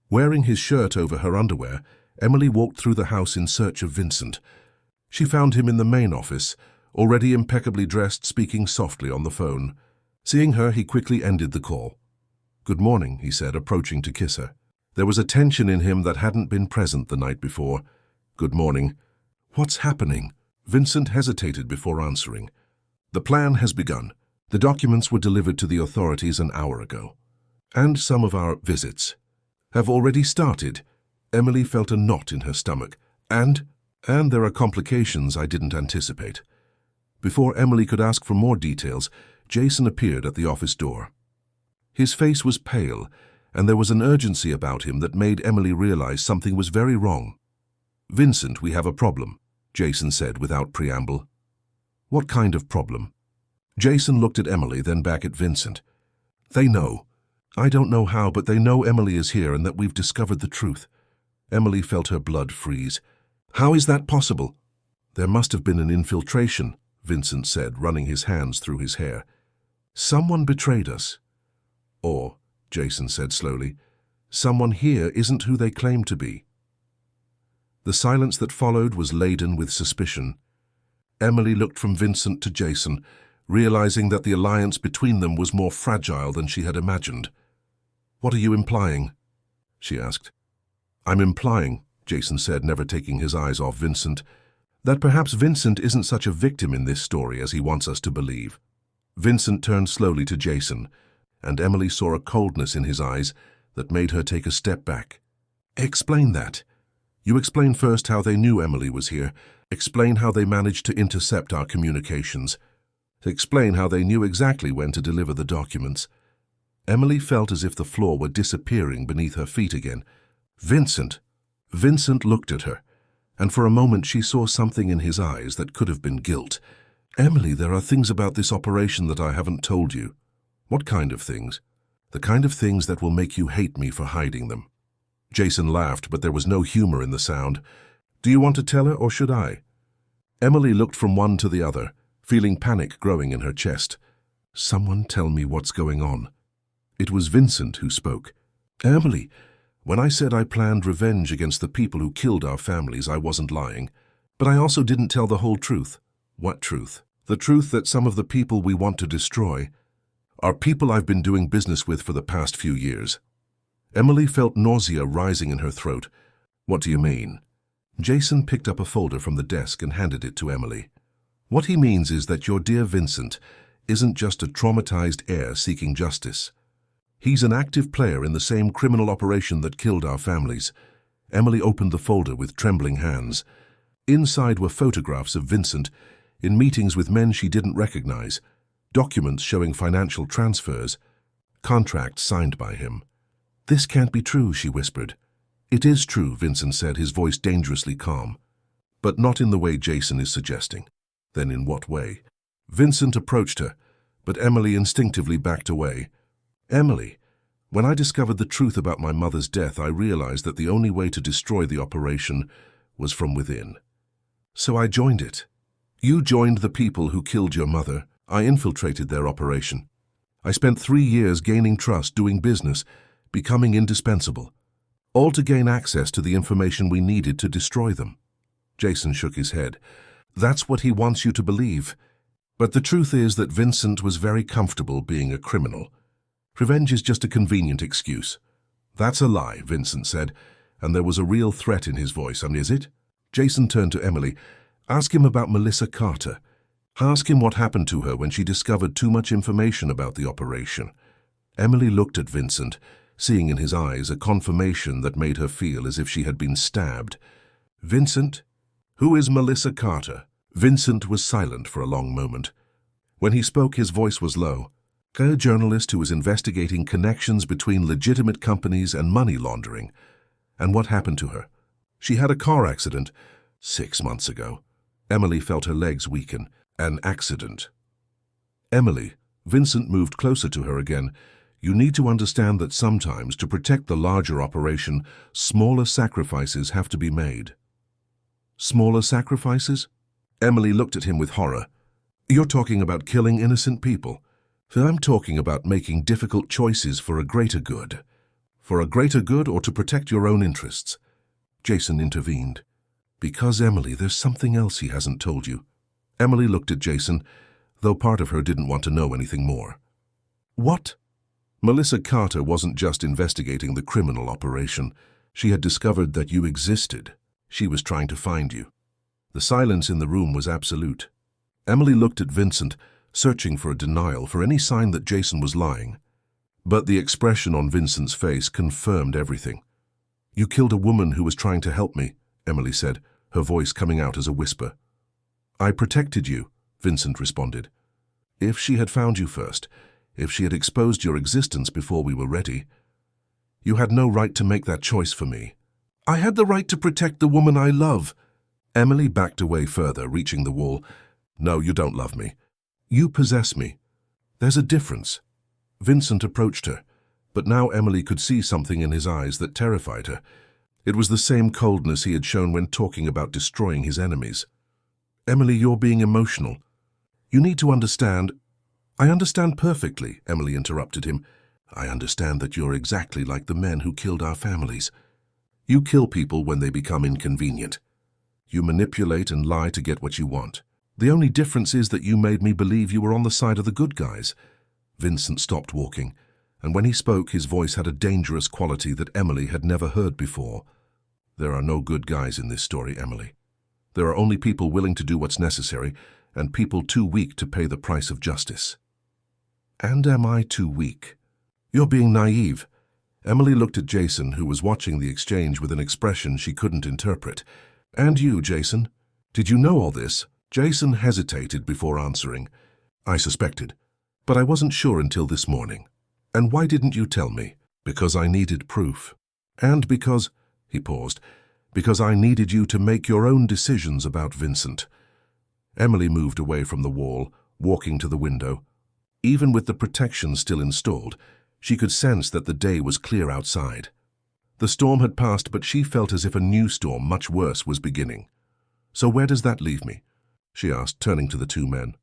Wearing his shirt over her underwear, Emily walked through the house in search of Vincent. She found him in the main office, already impeccably dressed, speaking softly on the phone. Seeing her, he quickly ended the call. "Good morning," he said, approaching to kiss her. There was a tension in him that hadn't been present the night before. "Good morning." "What's happening?" Vincent hesitated before answering. "The plan has begun. The documents were delivered to the authorities an hour ago. And some of our visits have already started." Emily felt a knot in her stomach. And there are complications I didn't anticipate." Before Emily could ask for more details, Jason appeared at the office door. His face was pale, and there was an urgency about him that made Emily realize something was very wrong. "Vincent, we have a problem," Jason said without preamble. "What kind of problem?" Jason looked at Emily, then back at Vincent. "They know. I don't know how, but they know Emily is here and that we've discovered the truth." Emily felt her blood freeze. "How is that possible?" "There must have been an infiltration," Vincent said, running his hands through his hair. "Someone betrayed us." "Or," Jason said slowly, "someone here isn't who they claim to be." The silence that followed was laden with suspicion. Emily looked from Vincent to Jason, realizing that the alliance between them was more fragile than she had imagined. "What are you implying?" she asked. "I'm implying," Jason said, never taking his eyes off Vincent, "that perhaps Vincent isn't such a victim in this story as he wants us to believe." Vincent turned slowly to Jason, and Emily saw a coldness in his eyes that made her take a step back. "Explain that. You explain first how they knew Emily was here. Explain how they managed to intercept our communications. Explain how they knew exactly when to deliver the documents." Emily felt as if the floor were disappearing beneath her feet again. "Vincent!" Vincent looked at her, and for a moment she saw something in his eyes that could have been guilt. "Emily, there are things about this operation that I haven't told you." "What kind of things?" "The kind of things that will make you hate me for hiding them." Jason laughed, but there was no humor in the sound. "Do you want to tell her, or should I?" Emily looked from one to the other, feeling panic growing in her chest. "Someone tell me what's going on." It was Vincent who spoke. "Emily, when I said I planned revenge against the people who killed our families, I wasn't lying. But I also didn't tell the whole truth." "What truth?" "The truth that some of the people we want to destroy are people I've been doing business with for the past few years." Emily felt nausea rising in her throat. "What do you mean?" Jason picked up a folder from the desk and handed it to Emily. "What he means is that your dear Vincent isn't just a traumatized heir seeking justice. He's an active player in the same criminal operation that killed our families." Emily opened the folder with trembling hands. Inside were photographs of Vincent in meetings with men she didn't recognize, documents showing financial transfers, contracts signed by him. "This can't be true," she whispered. "It is true," Vincent said, his voice dangerously calm. "But not in the way Jason is suggesting." "Then in what way?" Vincent approached her, but Emily instinctively backed away. "Emily, when I discovered the truth about my mother's death, I realized that the only way to destroy the operation was from within. So I joined it." "You joined the people who killed your mother." "I infiltrated their operation. I spent 3 years gaining trust, doing business, becoming indispensable, all to gain access to the information we needed to destroy them." Jason shook his head. "That's what he wants you to believe. But the truth is that Vincent was very comfortable being a criminal. Revenge is just a convenient excuse." "That's a lie," Vincent said, and there was a real threat in his voice. "Is it?" Jason turned to Emily. "Ask him about Melissa Carter. Ask him what happened to her when she discovered too much information about the operation." Emily looked at Vincent, seeing in his eyes a confirmation that made her feel as if she had been stabbed. "Vincent, who is Melissa Carter?" Vincent was silent for a long moment. When he spoke, his voice was low. "A journalist who was investigating connections between legitimate companies and money laundering." "And what happened to her?" "She had a car accident 6 months ago." Emily felt her legs weaken. "An accident." "Emily," Vincent moved closer to her again, You need to understand that sometimes, to protect the larger operation, smaller sacrifices have to be made. Smaller sacrifices? Emily looked at him with horror. You're talking about killing innocent people. I'm talking about making difficult choices for a greater good. For a greater good or to protect your own interests. Jason intervened. Because, Emily, there's something else he hasn't told you. Emily looked at Jason, though part of her didn't want to know anything more. What? Melissa Carter wasn't just investigating the criminal operation. She had discovered that you existed. She was trying to find you. The silence in the room was absolute. Emily looked at Vincent, searching for a denial, for any sign that Jason was lying. But the expression on Vincent's face confirmed everything. You killed a woman who was trying to help me, Emily said, her voice coming out as a whisper. I protected you, Vincent responded. If she had found you first, if she had exposed your existence before we were ready, you had no right to make that choice for me. I had the right to protect the woman I love. Emily backed away further, reaching the wall. No, you don't love me. You possess me. There's a difference. Vincent approached her, but now Emily could see something in his eyes that terrified her. It was the same coldness he had shown when talking about destroying his enemies. Emily, you're being emotional. You need to understand. I understand perfectly, Emily interrupted him. I understand that you're exactly like the men who killed our families. You kill people when they become inconvenient. You manipulate and lie to get what you want. The only difference is that you made me believe you were on the side of the good guys. Vincent stopped walking, and when he spoke, his voice had a dangerous quality that Emily had never heard before. There are no good guys in this story, Emily. There are only people willing to do what's necessary, and people too weak to pay the price of justice. And am I too weak? You're being naive. Emily looked at Jason, who was watching the exchange with an expression she couldn't interpret. And you, Jason? Did you know all this? Jason hesitated before answering. I suspected, but I wasn't sure until this morning. And why didn't you tell me? Because I needed proof. And because, he paused, because I needed you to make your own decisions about Vincent. Emily moved away from the wall, walking to the window. Even with the protection still installed, she could sense that the day was clear outside. The storm had passed, but she felt as if a new storm, much worse, was beginning. So where does that leave me? She asked, turning to the two men.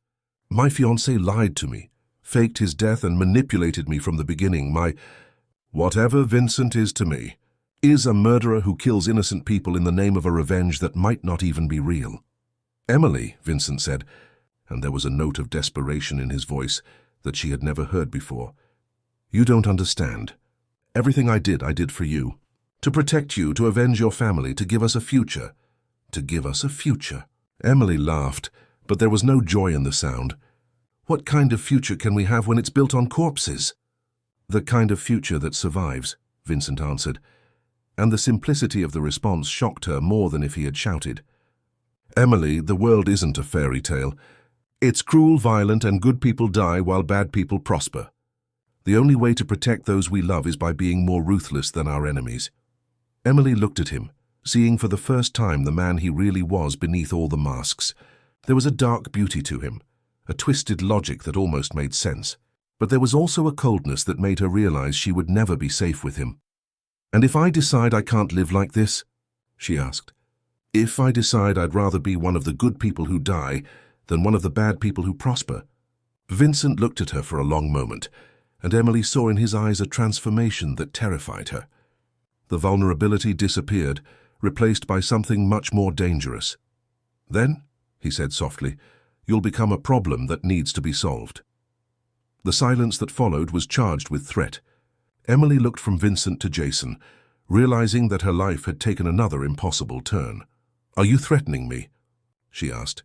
My fiancé lied to me, faked his death and manipulated me from the beginning. Whatever Vincent is to me, is a murderer who kills innocent people in the name of a revenge that might not even be real. Emily, Vincent said, and there was a note of desperation in his voice that she had never heard before. You don't understand. Everything I did for you. To protect you, to avenge your family, to give us a future. To give us a future. Emily laughed, but there was no joy in the sound. What kind of future can we have when it's built on corpses? The kind of future that survives, Vincent answered, and the simplicity of the response shocked her more than if he had shouted. Emily, the world isn't a fairy tale. It's cruel, violent, and good people die while bad people prosper. The only way to protect those we love is by being more ruthless than our enemies. Emily looked at him, seeing for the first time the man he really was beneath all the masks. There was a dark beauty to him, a twisted logic that almost made sense. But there was also a coldness that made her realize she would never be safe with him. And if I decide I can't live like this? She asked. If I decide I'd rather be one of the good people who die than one of the bad people who prosper? Vincent looked at her for a long moment, and Emily saw in his eyes a transformation that terrified her. The vulnerability disappeared, replaced by something much more dangerous. Then, he said softly, you'll become a problem that needs to be solved. The silence that followed was charged with threat. Emily looked from Vincent to Jason, realizing that her life had taken another impossible turn. Are you threatening me? She asked.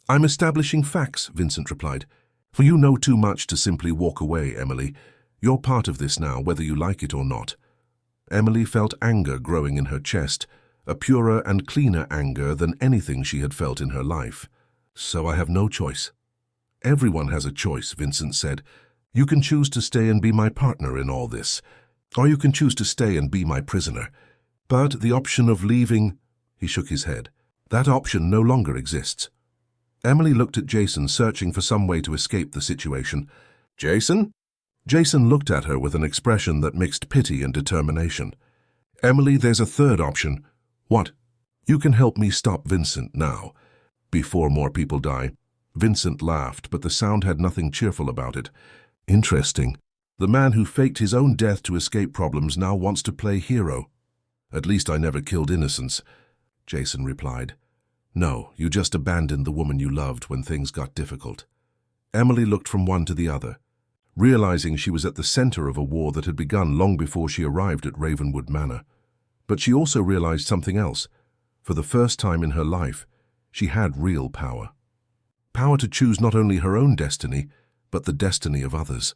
I'm establishing facts, Vincent replied. For you know too much to simply walk away, Emily. You're part of this now, whether you like it or not. Emily felt anger growing in her chest, a purer and cleaner anger than anything she had felt in her life. So I have no choice. Everyone has a choice, Vincent said. You can choose to stay and be my partner in all this, or you can choose to stay and be my prisoner. But the option of leaving, he shook his head, that option no longer exists. Emily looked at Jason, searching for some way to escape the situation. Jason? Jason looked at her with an expression that mixed pity and determination. "Emily, there's a third option." "What?" "You can help me stop Vincent now, before more people die." Vincent laughed, but the sound had nothing cheerful about it. "Interesting. The man who faked his own death to escape problems now wants to play hero." "At least I never killed innocents," Jason replied. "No, you just abandoned the woman you loved when things got difficult." Emily looked from one to the other, realizing she was at the center of a war that had begun long before she arrived at Ravenwood Manor. But she also realized something else. For the first time in her life, she had real power. Power to choose not only her own destiny, but the destiny of others.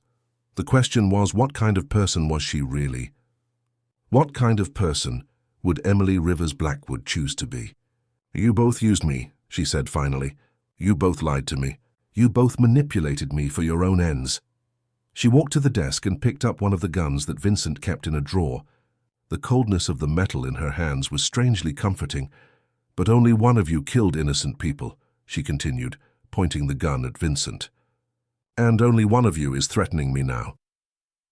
The question was, what kind of person was she really? What kind of person would Emily Rivers Blackwood choose to be? "You both used me," she said finally. "You both lied to me. You both manipulated me for your own ends." She walked to the desk and picked up one of the guns that Vincent kept in a drawer. The coldness of the metal in her hands was strangely comforting. "But only one of you killed innocent people," she continued, pointing the gun at Vincent. "And only one of you is threatening me now."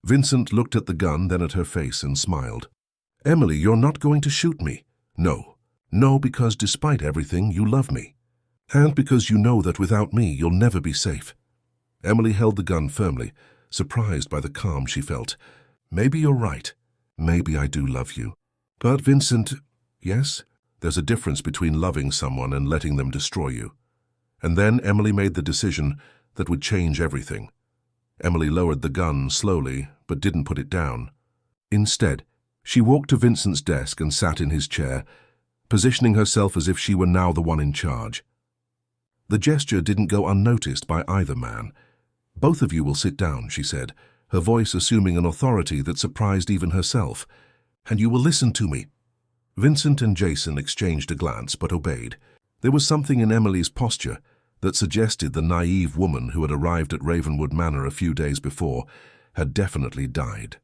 Vincent looked at the gun, then at her face, and smiled. "Emily, you're not going to shoot me." "No. No, because despite everything, you love me. And because you know that without me, you'll never be safe." Emily held the gun firmly, surprised by the calm she felt. "Maybe you're right. Maybe I do love you. But Vincent..." "Yes? There's a difference between loving someone and letting them destroy you." And then Emily made the decision that would change everything. Emily lowered the gun slowly, but didn't put it down. Instead, she walked to Vincent's desk and sat in his chair, positioning herself as if she were now the one in charge. The gesture didn't go unnoticed by either man. "Both of you will sit down," she said, her voice assuming an authority that surprised even herself. "And you will listen to me." Vincent and Jason exchanged a glance, but obeyed. There was something in Emily's posture that suggested the naive woman who had arrived at Ravenwood Manor a few days before had definitely died.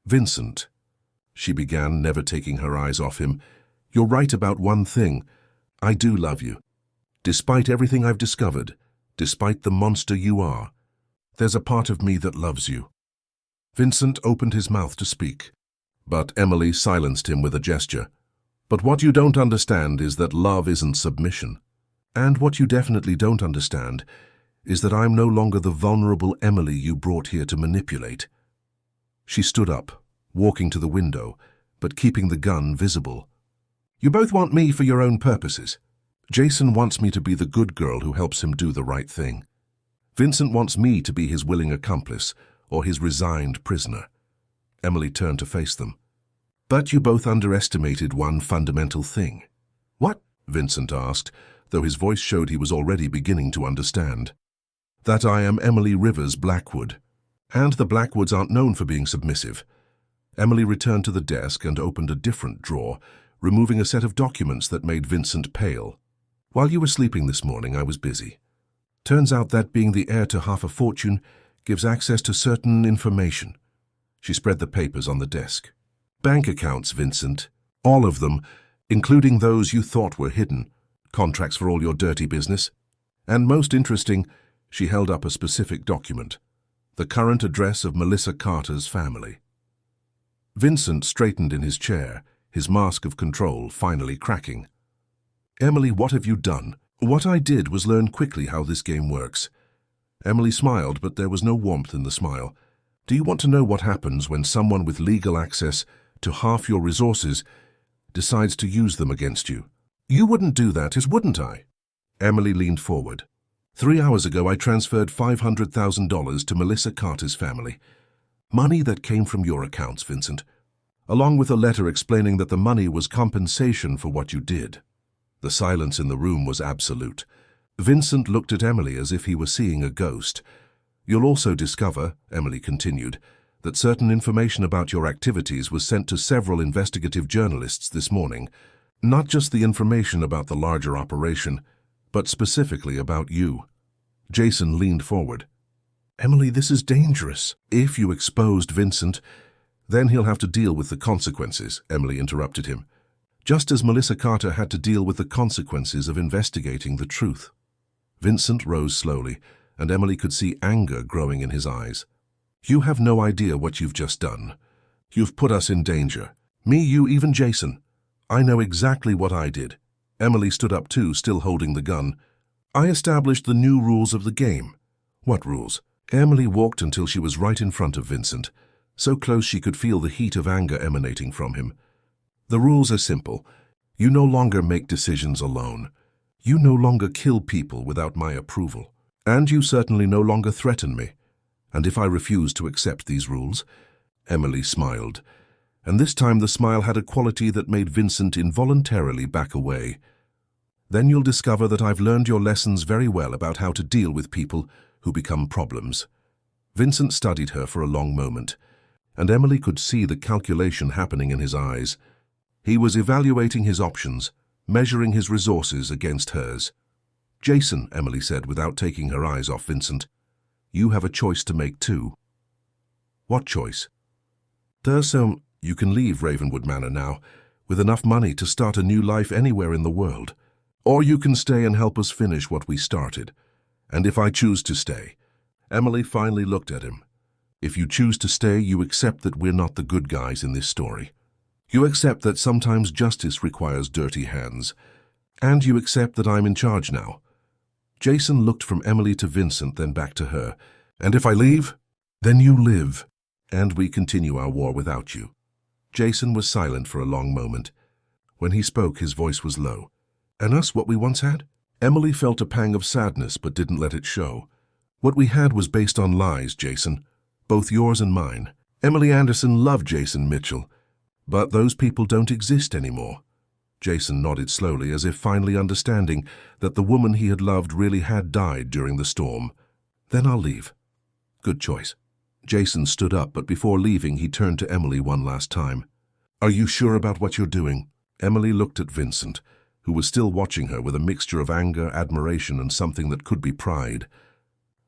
"Vincent," she began, never taking her eyes off him, "you're right about one thing. I do love you. Despite everything I've discovered, despite the monster you are, there's a part of me that loves you." Vincent opened his mouth to speak, but Emily silenced him with a gesture. "But what you don't understand is that love isn't submission. And what you definitely don't understand is that I'm no longer the vulnerable Emily you brought here to manipulate." She stood up, walking to the window, but keeping the gun visible. "You both want me for your own purposes. Jason wants me to be the good girl who helps him do the right thing. Vincent wants me to be his willing accomplice or his resigned prisoner." Emily turned to face them. "But you both underestimated one fundamental thing." "What?" Vincent asked, though his voice showed he was already beginning to understand. "That I am Emily Rivers Blackwood. And the Blackwoods aren't known for being submissive." Emily returned to the desk and opened a different drawer, removing a set of documents that made Vincent pale. "While you were sleeping this morning, I was busy. Turns out that being the heir to half a fortune gives access to certain information." She spread the papers on the desk. "Bank accounts, Vincent. All of them, including those you thought were hidden. Contracts for all your dirty business. And most interesting," she held up a specific document, "the current address of Melissa Carter's family." Vincent straightened in his chair, his mask of control finally cracking. "Emily, what have you done?" "What I did was learn quickly how this game works." Emily smiled, but there was no warmth in the smile. "Do you want to know what happens when someone with legal access to half your resources decides to use them against you?" "You wouldn't do that, wouldn't I?" Emily leaned forward. 3 hours ago, I transferred $500,000 to Melissa Carter's family. Money that came from your accounts, Vincent, along with a letter explaining that the money was compensation for what you did." The silence in the room was absolute. Vincent looked at Emily as if he were seeing a ghost. "You'll also discover," Emily continued, "that certain information about your activities was sent to several investigative journalists this morning. Not just the information about the larger operation, but specifically about you." Jason leaned forward. "Emily, this is dangerous." "If you exposed Vincent, then he'll have to deal with the consequences," Emily interrupted him. "Just as Melissa Carter had to deal with the consequences of investigating the truth." Vincent rose slowly, and Emily could see anger growing in his eyes. You have no idea what you've just done. You've put us in danger. Me, you, even Jason. I know exactly what I did. Emily stood up too, still holding the gun. I established the new rules of the game. What rules? Emily walked until she was right in front of Vincent, so close she could feel the heat of anger emanating from him. The rules are simple. You no longer make decisions alone. You no longer kill people without my approval. And you certainly no longer threaten me. And if I refuse to accept these rules? Emily smiled, and this time the smile had a quality that made Vincent involuntarily back away. Then you'll discover that I've learned your lessons very well about how to deal with people who become problems. Vincent studied her for a long moment, and Emily could see the calculation happening in his eyes. He was evaluating his options, measuring his resources against hers. Jason, Emily said without taking her eyes off Vincent, you have a choice to make too. What choice? You can leave Ravenwood Manor now, with enough money to start a new life anywhere in the world. Or you can stay and help us finish what we started. And if I choose to stay? Emily finally looked at him. If you choose to stay, you accept that we're not the good guys in this story. You accept that sometimes justice requires dirty hands. And you accept that I'm in charge now. Jason looked from Emily to Vincent, then back to her. And if I leave? Then you live. And we continue our war without you. Jason was silent for a long moment. When he spoke, his voice was low. And us, what we once had? Emily felt a pang of sadness but didn't let it show. What we had was based on lies, Jason. Both yours and mine. Emily Anderson loved Jason Mitchell. But those people don't exist anymore. Jason nodded slowly, as if finally understanding that the woman he had loved really had died during the storm. Then I'll leave. Good choice. Jason stood up, but before leaving, he turned to Emily one last time. Are you sure about what you're doing? Emily looked at Vincent, who was still watching her with a mixture of anger, admiration, and something that could be pride.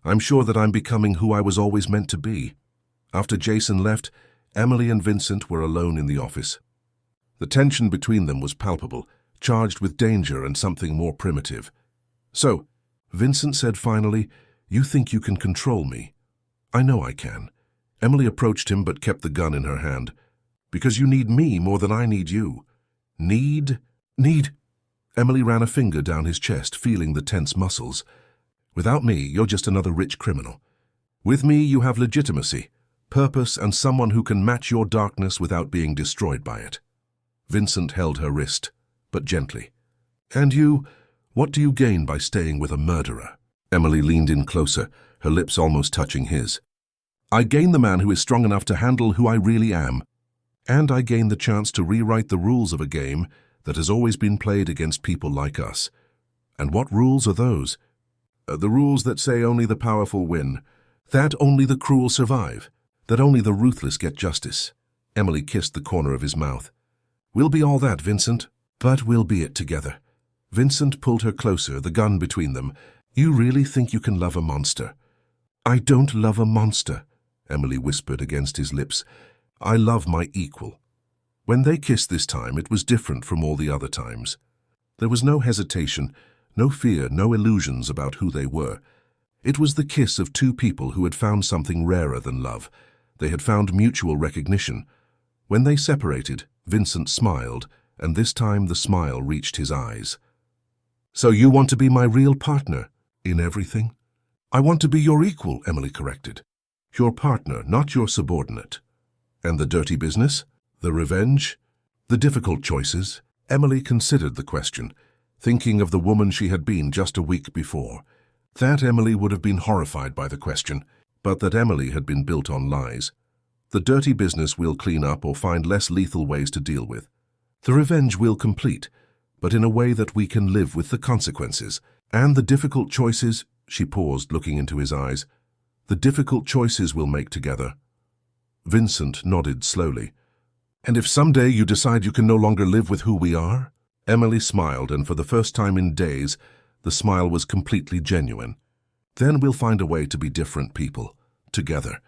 I'm sure that I'm becoming who I was always meant to be. After Jason left, Emily and Vincent were alone in the office. The tension between them was palpable, charged with danger and something more primitive. So, Vincent said finally, you think you can control me? I know I can. Emily approached him but kept the gun in her hand. Because you need me more than I need you. Need? Emily ran a finger down his chest, feeling the tense muscles. Without me, you're just another rich criminal. With me, you have legitimacy, purpose, and someone who can match your darkness without being destroyed by it. Vincent held her wrist, but gently. And you, what do you gain by staying with a murderer? Emily leaned in closer, her lips almost touching his. I gain the man who is strong enough to handle who I really am. And I gain the chance to rewrite the rules of a game that has always been played against people like us. And what rules are those? The rules that say only the powerful win, that only the cruel survive, that only the ruthless get justice. Emily kissed the corner of his mouth. We'll be all that, Vincent, but we'll be it together. Vincent pulled her closer, the gun between them. You really think you can love a monster? I don't love a monster, Emily whispered against his lips. I love my equal. When they kissed this time, it was different from all the other times. There was no hesitation, no fear, no illusions about who they were. It was the kiss of two people who had found something rarer than love. They had found mutual recognition. When they separated, Vincent smiled, and this time the smile reached his eyes. So you want to be my real partner in everything? I want to be your equal, Emily corrected. Your partner, not your subordinate. And the dirty business? The revenge? The difficult choices? Emily considered the question, thinking of the woman she had been just a week before. That Emily would have been horrified by the question, but that Emily had been built on lies. The dirty business we'll clean up or find less lethal ways to deal with. The revenge we'll complete, but in a way that we can live with the consequences. And the difficult choices, she paused, looking into his eyes, the difficult choices we'll make together. Vincent nodded slowly. And if someday you decide you can no longer live with who we are? Emily smiled, and for the first time in days, the smile was completely genuine. Then we'll find a way to be different people, together.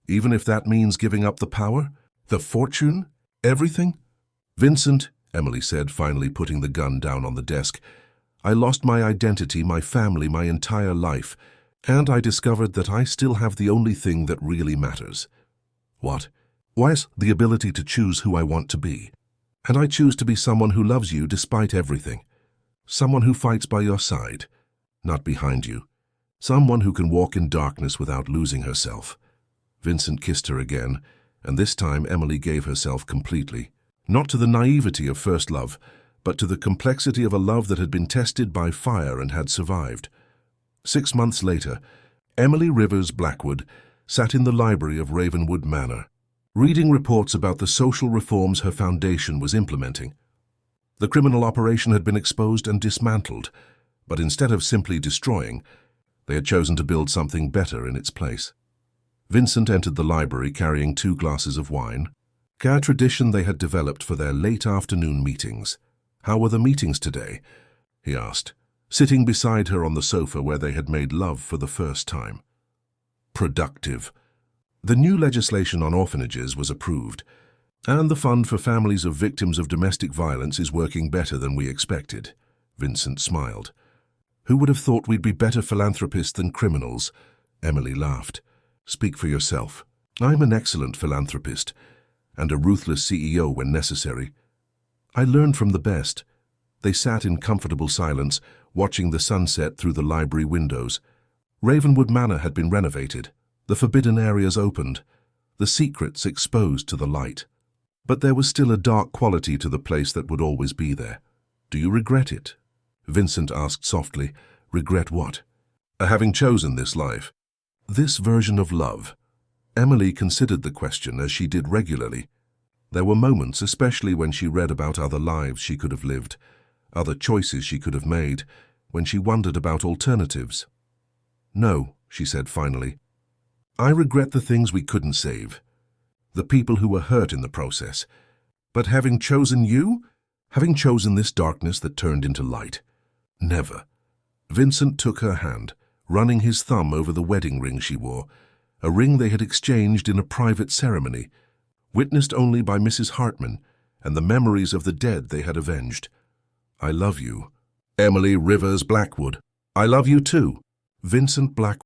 Even if that means giving up the power, the fortune, everything? Vincent, Emily said, finally putting the gun down on the desk, I lost my identity, my family, my entire life, And I discovered that I still have the only thing that really matters. What? Why, is the ability to choose who I want to be. And I choose to be someone who loves you despite everything. Someone who fights by your side, not behind you. Someone who can walk in darkness without losing herself. Vincent kissed her again, and this time Emily gave herself completely. Not to the naivety of first love, but to the complexity of a love that had been tested by fire and had survived. 6 months later, Emily Rivers Blackwood sat in the library of Ravenwood Manor, reading reports about the social reforms her foundation was implementing. The criminal operation had been exposed and dismantled, but instead of simply destroying, they had chosen to build something better in its place. Vincent entered the library carrying 2 glasses of wine, a tradition they had developed for their late afternoon meetings. "How were the meetings today?" he asked, sitting beside her on the sofa where they had made love for the first time. "Productive. The new legislation on orphanages was approved, and the fund for families of victims of domestic violence is working better than we expected." Vincent smiled. "Who would have thought we'd be better philanthropists than criminals?" Emily laughed. "Speak for yourself. I'm an excellent philanthropist, and a ruthless CEO when necessary. I learned from the best." They sat in comfortable silence, watching the sunset through the library windows. Ravenwood Manor had been renovated, the forbidden areas opened, the secrets exposed to the light. But there was still a dark quality to the place that would always be there. "Do you regret it?" Vincent asked softly. "Regret what?" "Having chosen this life. This version of love." Emily considered the question as she did regularly. There were moments, especially when she read about other lives she could have lived, other choices she could have made, when she wondered about alternatives. "No," she said finally. "I regret the things we couldn't save, the people who were hurt in the process. But having chosen you, having chosen this darkness that turned into light, never." Vincent took her hand, running his thumb over the wedding ring she wore, a ring they had exchanged in a private ceremony, witnessed only by Mrs. Hartman and the memories of the dead they had avenged. "I love you, Emily Rivers Blackwood." "I love you too." Vincent Blackwood